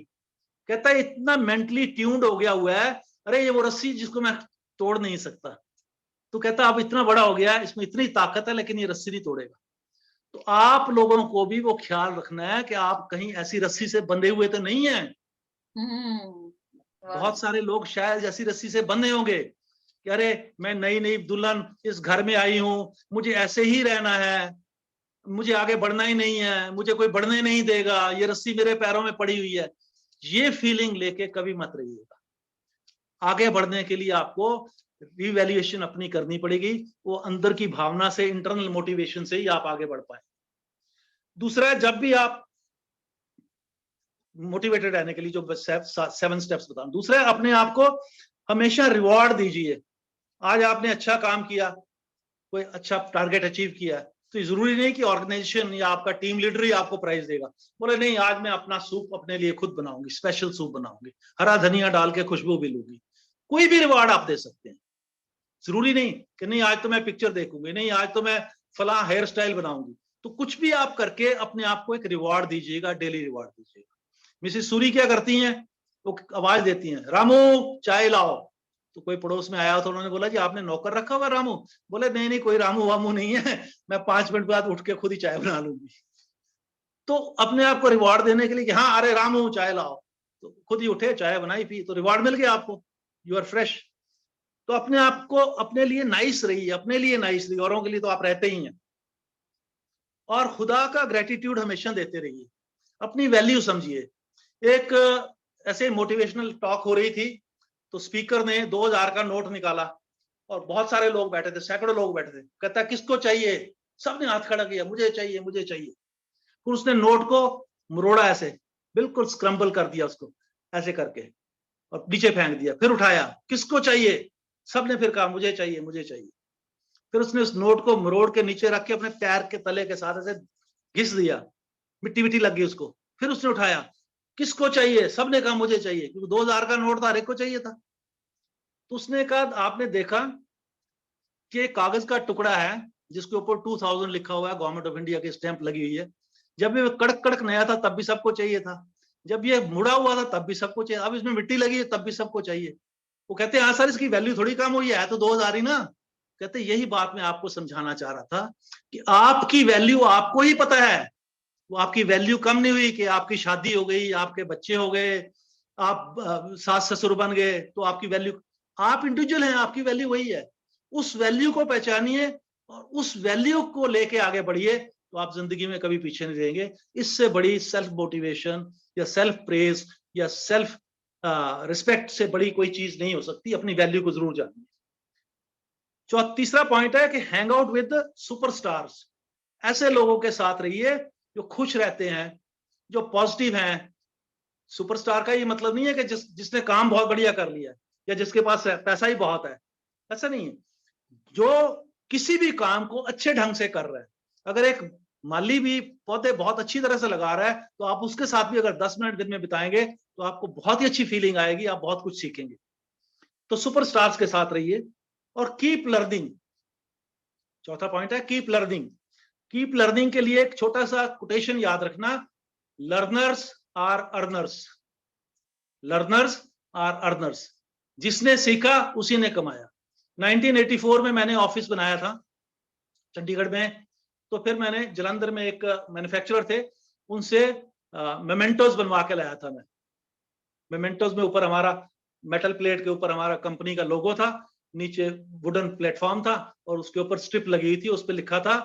कहता इतना मेंटली ट्यून्ड हो गया हुआ है, अरे ये वो रस्सी जिसको मैं तोड़ नहीं सकता। तो कहता अब इतना बड़ा हो गया है, इसमें इतनी ताकत है, लेकिन ये रस्सी नहीं तोड़ेगा। तो आप लोगों को भी वो ख्याल रखना है कि आप कहीं ऐसी रस्सी से बंधे हुए तो नहीं है। बहुत सारे लोग शायद ऐसी रस्सी से बंधे होंगे कि अरे मैं नई नई दुल्हन इस घर में आई हूं, मुझे ऐसे ही रहना है, मुझे आगे बढ़ना ही नहीं है, मुझे कोई बढ़ने नहीं देगा, ये रस्सी मेरे पैरों में पड़ी हुई है। ये फीलिंग लेके कभी मत रहिएगा। आगे बढ़ने के लिए आपको रिवैल्यूएशन अपनी करनी पड़ेगी, वो अंदर की भावना से, इंटरनल मोटिवेशन से ही आप आगे बढ़ पाए। दूसरा है, जब भी आप मोटिवेटेड रहने के लिए जो 7 स्टेप्स बताऊं, दूसरा है अपने आप को हमेशा रिवॉर्ड दीजिए। आज आपने अच्छा काम किया, कोई अच्छा टारगेट अचीव किया, तो जरूरी नहीं कि ऑर्गेनाइजेशन या आपका टीम लीडर ही आपको प्राइज देगा। बोले नहीं, आज मैं अपना सूप अपने लिए खुद बनाऊंगी, स्पेशल सूप बनाऊंगी, हरा धनिया डाल के खुशबू भी लूंगी। कोई भी रिवॉर्ड आप दे सकते हैं। जरूरी नहीं कि नहीं आज तो मैं पिक्चर देखूंगी, नहीं आज तो मैं फला हेयर स्टाइल बनाऊंगी। तो कुछ भी आप करके अपने आप को एक रिवॉर्ड दीजिएगा, डेली रिवॉर्ड दीजिएगा। मिसेस सूरी क्या करती हैं, वो आवाज देती हैं, रामू चाय लाओ। तो कोई पड़ोस में आया तो उन्होंने बोला जी आपने नौकर रखा हुआ रामू? बोले नहीं नहीं, कोई रामू वामू नहीं है, मैं 5 मिनट बाद उठ के खुद ही चाय बना लूंगी। तो अपने आप को रिवॉर्ड देने के लिए कि हाँ अरे रामू चाय लाओ, तो खुद ही उठे, चाय बनाई, पी, तो रिवॉर्ड मिल गया आपको, यू आर फ्रेश। तो अपने आप को अपने लिए नाइस रहिए, अपने लिए नाइस रहिए, औरों के लिए तो आप रहते ही हैं। और खुदा का ग्रेटिट्यूड हमेशा देते रहिए, अपनी वैल्यू समझिए। एक ऐसे मोटिवेशनल टॉक हो रही थी, तो स्पीकर ने 2000 का नोट निकाला और बहुत सारे लोग बैठे थे, सैकड़ों लोग बैठे थे। कहता किसको चाहिए? सबने हाथ खड़ा किया, मुझे चाहिए मुझे चाहिए। फिर उसने नोट को मरोड़ा, ऐसे बिल्कुल स्क्रम्बल कर दिया उसको, ऐसे करके, और नीचे फेंक दिया। फिर उठाया, किसको चाहिए? सबने फिर कहा मुझे चाहिए मुझे चाहिए। फिर उसने उस नोट को मरोड़ के नीचे रख के अपने पैर के तले के साथ ऐसे घिस दिया, मिट्टी मिट्टी लग गई उसको। फिर उसने उठाया, किसको चाहिए? सबने कहा मुझे चाहिए, क्योंकि 2000 का नोट था, हर एक को चाहिए था। तो उसने कहा आपने देखा कि कागज का टुकड़ा है जिसके ऊपर 2000 लिखा हुआ है, गवर्नमेंट ऑफ इंडिया की स्टैंप लगी हुई है। जब ये कड़क कड़क नया था तब भी सबको चाहिए था, जब ये मुड़ा हुआ था तब भी सबको चाहिए, अब इसमें मिट्टी लगी है तब भी सबको चाहिए। वो कहते हैं हाँ सर, इसकी वैल्यू थोड़ी कम हुई है तो 2000 ही ना। कहते यही बात मैं आपको समझाना चाह रहा था कि आपकी वैल्यू आपको ही पता है। वो आपकी वैल्यू कम नहीं हुई कि आपकी शादी हो गई, आपके बच्चे हो गए, आप सास ससुर बन गए तो आपकी वैल्यू। आप इंडिविजुअल हैं, आपकी वैल्यू वही है। उस वैल्यू को पहचानिए और उस वैल्यू को लेके आगे बढ़िए, तो आप जिंदगी में कभी पीछे नहीं रहेंगे। इससे बड़ी सेल्फ मोटिवेशन या सेल्फ प्रेज या सेल्फ रिस्पेक्ट से बड़ी कोई चीज नहीं हो सकती। अपनी वैल्यू को जरूर जानिए। तीसरा पॉइंट है कि हैंग आउट विद सुपरस्टार्स। ऐसे लोगों के साथ रहिए जो खुश रहते हैं, जो पॉजिटिव हैं। सुपरस्टार का ये मतलब नहीं है कि जिसने काम बहुत बढ़िया कर लिया या जिसके पास पैसा ही बहुत है, ऐसा नहीं है। जो किसी भी काम को अच्छे ढंग से कर रहा है। अगर एक माली भी पौधे बहुत अच्छी तरह से लगा रहा है, तो आप उसके साथ भी अगर 10 मिनट दिन में बिताएंगे तो आपको बहुत ही अच्छी फीलिंग आएगी, आप बहुत कुछ सीखेंगे। तो सुपरस्टार्स के साथ रहिए और कीप लर्निंग। चौथा पॉइंट है कीप लर्निंग। कीप लर्निंग के लिए एक छोटा सा कोटेशन याद रखना, learners are earners. Learners are earners. जिसने सीखा उसी ने कमाया। 1984 में मैंने ऑफिस बनाया था चंडीगढ़ में। तो फिर मैंने जलंधर में एक मैन्युफैक्चरर थे, उनसे मेमेंटोज बनवा के लाया था मैं। मेमेंटोज में ऊपर हमारा मेटल प्लेट के ऊपर हमारा कंपनी का लोगो था, नीचे वुडन प्लेटफॉर्म था और उसके ऊपर स्ट्रिप लगी हुई थी, उस पर लिखा था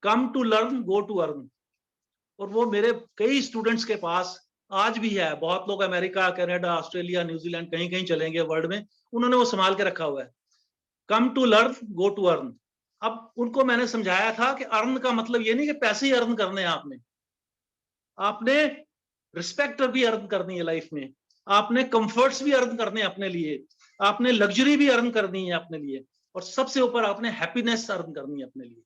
come to learn go to earn. और वो मेरे कई स्टूडेंट्स के पास आज भी है। बहुत लोग अमेरिका, कनाडा, ऑस्ट्रेलिया, न्यूजीलैंड कहीं कहीं चलेंगे वर्ल्ड में, उन्होंने वो संभाल के रखा हुआ है, come to learn go to earn. अब उनको मैंने समझाया था कि अर्न का मतलब ये नहीं कि पैसे ही अर्न करने हैं, आपने रिस्पेक्ट भी अर्न करनी है लाइफ में, आपने कंफर्ट्स भी अर्न करने हैं अपने लिए, आपने लग्जरी भी अर्न करनी है अपने लिए, और सबसे ऊपर आपने हैप्पीनेस अर्न करनी है अपने लिए।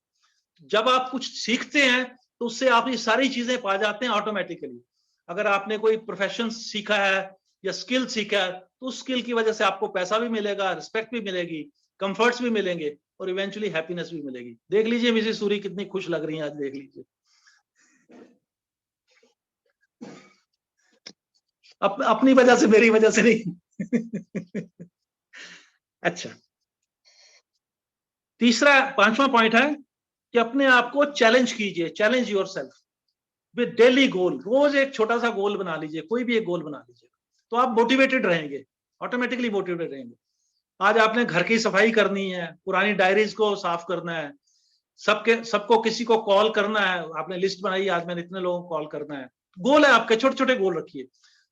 जब आप कुछ सीखते हैं तो उससे आप ये सारी चीजें पा जाते हैं ऑटोमेटिकली। अगर आपने कोई प्रोफेशन सीखा है या स्किल सीखा है तो उस स्किल की वजह से आपको पैसा भी मिलेगा, रिस्पेक्ट भी मिलेगी, कंफर्ट्स भी मिलेंगे और इवेंचुअली हैप्पीनेस भी मिलेगी। देख लीजिए मिसेस सूरी कितनी खुश लग रही हैं आज, देख लीजिए। अपनी वजह से, मेरी वजह से नहीं। अच्छा, तीसरा 5वां पॉइंट है कि अपने आप को चैलेंज कीजिए, चैलेंज योरसेल्फ विद डेली गोल। रोज एक छोटा सा गोल बना लीजिए, कोई भी एक गोल बना लीजिए, तो आप मोटिवेटेड रहेंगे, ऑटोमेटिकली मोटिवेटेड रहेंगे। आज आपने घर की सफाई करनी है, पुरानी डायरीज को साफ करना है, सबको किसी को कॉल करना है, आपने लिस्ट बनाई आज मैंने इतने लोगों को कॉल करना है। गोल है आपके, छोटे छोटे गोल रखिए।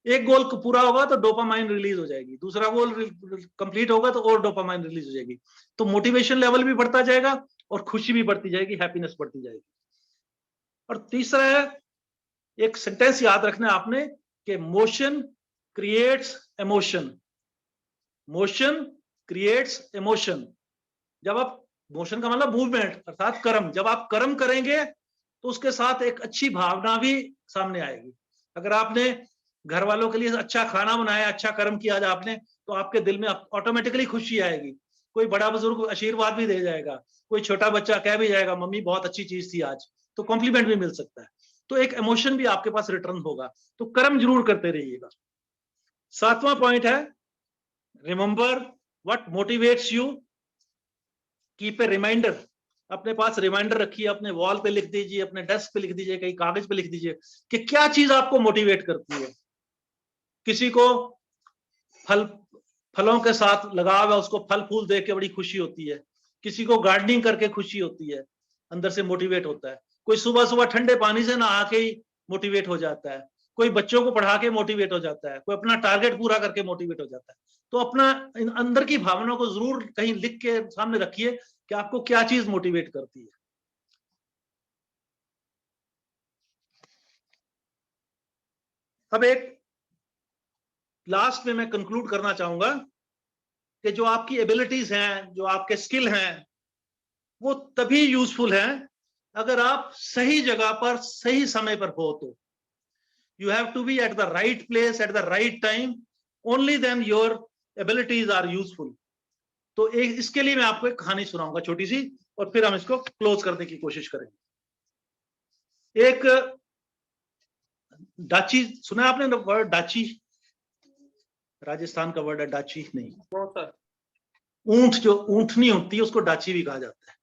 एक गोल पूरा होगा तो डोपामाइन रिलीज हो जाएगी, दूसरा गोल कंप्लीट होगा तो और डोपामाइन रिलीज हो जाएगी, तो मोटिवेशन लेवल भी बढ़ता जाएगा और खुशी भी बढ़ती जाएगी, हैप्पीनेस बढ़ती जाएगी। और तीसरा है, एक सेंटेंस याद रखना है आपने कि motion creates emotion. Motion creates emotion. जब आप, मोशन का मतलब मूवमेंट अर्थात कर्म, जब आप कर्म करेंगे तो उसके साथ एक अच्छी भावना भी सामने आएगी। अगर आपने घर वालों के लिए अच्छा खाना बनाया, अच्छा कर्म किया आज आपने, तो आपके दिल में ऑटोमेटिकली खुशी आएगी। कोई बड़ा बुजुर्ग आशीर्वाद भी दे जाएगा, कोई छोटा बच्चा कह भी जाएगा मम्मी बहुत अच्छी चीज थी आज, तो कॉम्प्लीमेंट भी मिल सकता है। तो एक इमोशन भी आपके पास रिटर्न होगा। तो कर्म जरूर करते रहिएगा। 7वां पॉइंट है, remember what motivates you, keep a reminder. अपने पास रिमाइंडर रखिए, अपने वॉल पे लिख दीजिए, अपने डेस्क पे लिख दीजिए, कहीं कागज पे लिख दीजिए कि क्या चीज आपको मोटिवेट करती है। किसी को फलों के साथ लगाव है, उसको फल फूल देख के बड़ी खुशी होती है। किसी को गार्डनिंग करके खुशी होती है, अंदर से मोटिवेट होता है। कोई सुबह सुबह ठंडे पानी से नहा के ही मोटिवेट हो जाता है। कोई बच्चों को पढ़ा के मोटिवेट हो जाता है। कोई अपना टारगेट पूरा करके मोटिवेट हो जाता है। तो अपना अंदर की भावना को जरूर कहीं लिख के सामने रखिए कि आपको क्या चीज मोटिवेट करती है। अब एक लास्ट में मैं कंक्लूड करना चाहूंगा कि जो आपकी एबिलिटीज हैं, जो आपके स्किल हैं, वो तभी यूजफुल हैं अगर आप सही जगह पर सही समय पर हो। तो you have to be at the right place at the right time, only then your abilities are useful. तो एक इसके लिए मैं आपको एक कहानी सुनाऊंगा छोटी सी, और फिर हम इसको क्लोज करने की कोशिश करेंगे। एक डाची, सुना है आपने वर्ड डाची? राजस्थान का वर्ड है डाची। नहीं, सर। ऊंट, जो ऊंटनी होती है उसको डाची भी कहा जाता है।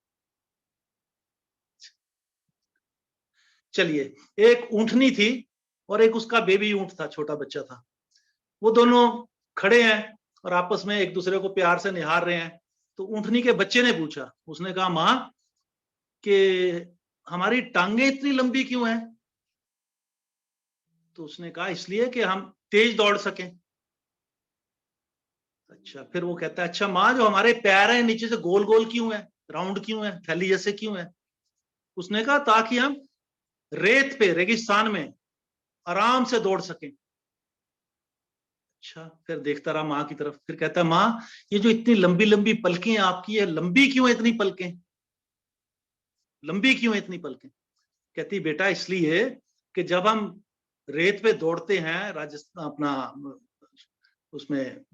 चलिए, एक ऊंटनी थी और एक उसका बेबी ऊंट था, छोटा बच्चा था। वो दोनों खड़े हैं और आपस में एक दूसरे को प्यार से निहार रहे हैं। तो ऊंटनी के बच्चे ने पूछा, उसने कहा माँ कि हमारी टांगे इतनी लंबी क्यों हैं? तो उसने कहा इसलिए कि हम तेज दौड़ सकें। अच्छा, फिर वो कहता है अच्छा माँ, जो हमारे पैर हैं नीचे से गोल गोल क्यों है, राउंड क्यों है, थैली जैसे क्यों है? उसने कहा ताकि हम रेत पे, रेगिस्तान में आराम से दौड़ सकें। अच्छा, फिर देखता रहा माँ की तरफ, फिर कहता माँ ये जो इतनी लंबी लंबी पलकें आपकी है, लंबी क्यों है इतनी पलकें, लंबी क्यों है इतनी पलकें? कहती बेटा इसलिए कि जब हम रेत पे दौड़ते हैं राजस्थान, अपना उसमें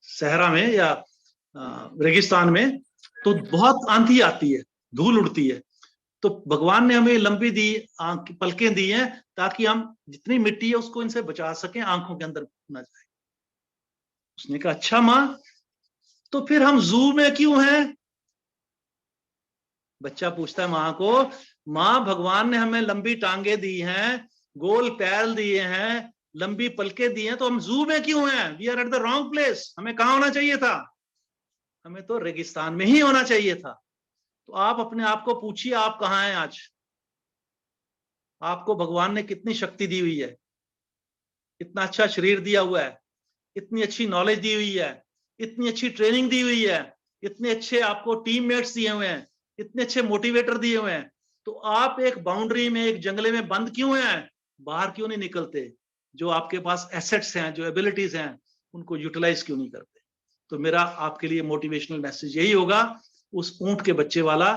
सहरा में या रेगिस्तान में, तो बहुत आंधी आती है, धूल उड़ती है। तो भगवान ने हमें लंबी दी पलकें दी हैं ताकि हम जितनी मिट्टी है उसको इनसे बचा सकें, आंखों के अंदर ना जाए। उसने कहा अच्छा माँ, तो फिर हम जू में क्यों हैं? बच्चा पूछता है माँ को, माँ भगवान ने हमें लंबी टांगे दी हैं, गोल पैर दिए हैं, लंबी पलकें दी हैं, तो हम जू में क्यों हैं? We are at the wrong place. हमें कहाँ होना चाहिए था? हमें तो रेगिस्तान में ही होना चाहिए था। तो आप अपने आप को पूछिए आप कहाँ हैं आज? आपको भगवान ने कितनी शक्ति दी हुई है, इतना अच्छा शरीर दिया हुआ है, इतनी अच्छी नॉलेज दी हुई है, इतनी अच्छी ट्रेनिंग दी हुई है, इतने अच्छे आपको टीममेट्स दिए हुए हैं, इतने अच्छे मोटिवेटर दिए हुए हैं। तो आप एक बाउंड्री में, एक जंगले में बंद क्यों हैं? बाहर क्यों नहीं निकलते? जो आपके पास एसेट्स हैं, जो एबिलिटीज हैं, उनको यूटिलाइज क्यों नहीं करते? तो मेरा आपके लिए मोटिवेशनल मैसेज यही होगा, उस ऊंट के बच्चे वाला,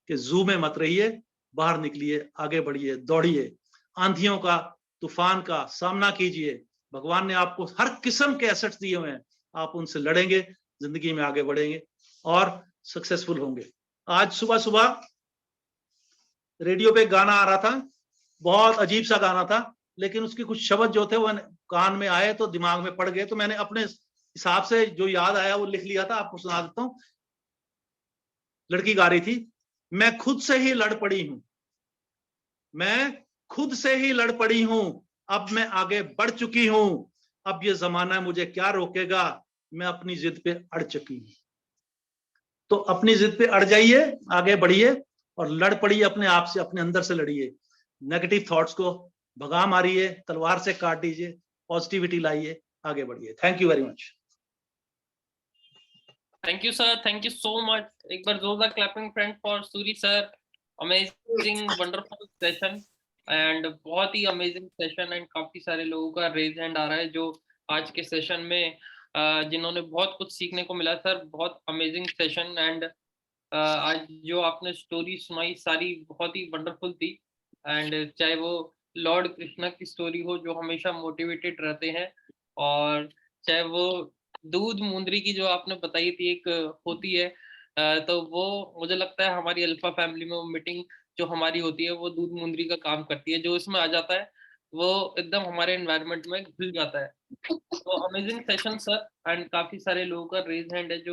कि जू में मत रहिए, बाहर निकलिए, आगे बढ़िए, दौड़िए, आंधियों का, तूफान का सामना कीजिए। भगवान ने आपको हर किस्म के एसेट्स दिए हुए हैं, आप उनसे लड़ेंगे, जिंदगी में आगे बढ़ेंगे और सक्सेसफुल होंगे। आज सुबह सुबह रेडियो पे गाना आ रहा था, बहुत अजीब सा गाना था, लेकिन उसके कुछ शब्द जो थे वो कान में आए तो दिमाग में पड़ गए, तो मैंने अपने हिसाब से जो याद आया वो लिख लिया था, आपको सुना देता हूं। लड़की गा रही थी, मैं खुद से ही लड़ पड़ी हूं, मैं खुद से ही लड़ पड़ी हूं, अब मैं आगे बढ़ चुकी हूं, अब ये जमाना मुझे क्या रोकेगा, मैं अपनी जिद पे अड़ चुकी हूं। तो अपनी जिद पे अड़ जाइए, आगे बढ़िए और लड़ पड़िए, अपने आप से, अपने अंदर से लड़िए। नेगेटिव थॉट्स को भगा मारिए, तलवार से काट दीजिए, पॉजिटिविटी लाइए, आगे बढ़िए। Thank you very much. Thank you sir, thank you so much. एक बार जोरदार clapping friend for Suri sir. Amazing wonderful session and बहुत ही अमेजिंग सेशन एंड काफी सारे लोगों का रेज हैंड आ रहा है जो आज के सेशन में जिन्होंने बहुत कुछ सीखने को मिला। सर बहुत अमेजिंग सेशन एंड आज जो आपने स्टोरी सुनाई सारी बहुत ही वंडरफुल थी एंड चाहे वो लॉर्ड कृष्णा की स्टोरी हो जो हमेशा मोटिवेटेड रहते हैं, और चाहे वो दूध मुंदरी की जो आपने बताई थी एक होती है, तो वो मुझे लगता है हमारी अल्फा फैमिली में वो मीटिंग जो हमारी होती है वो दूध मुंदरी का काम करती है। जो इसमें आ जाता है वो एकदम हमारे एनवायरनमेंट में घुल जाता है। तो अमेजिंग सेशन सर एंड काफी सारे लोगों का रेज हैंड है जो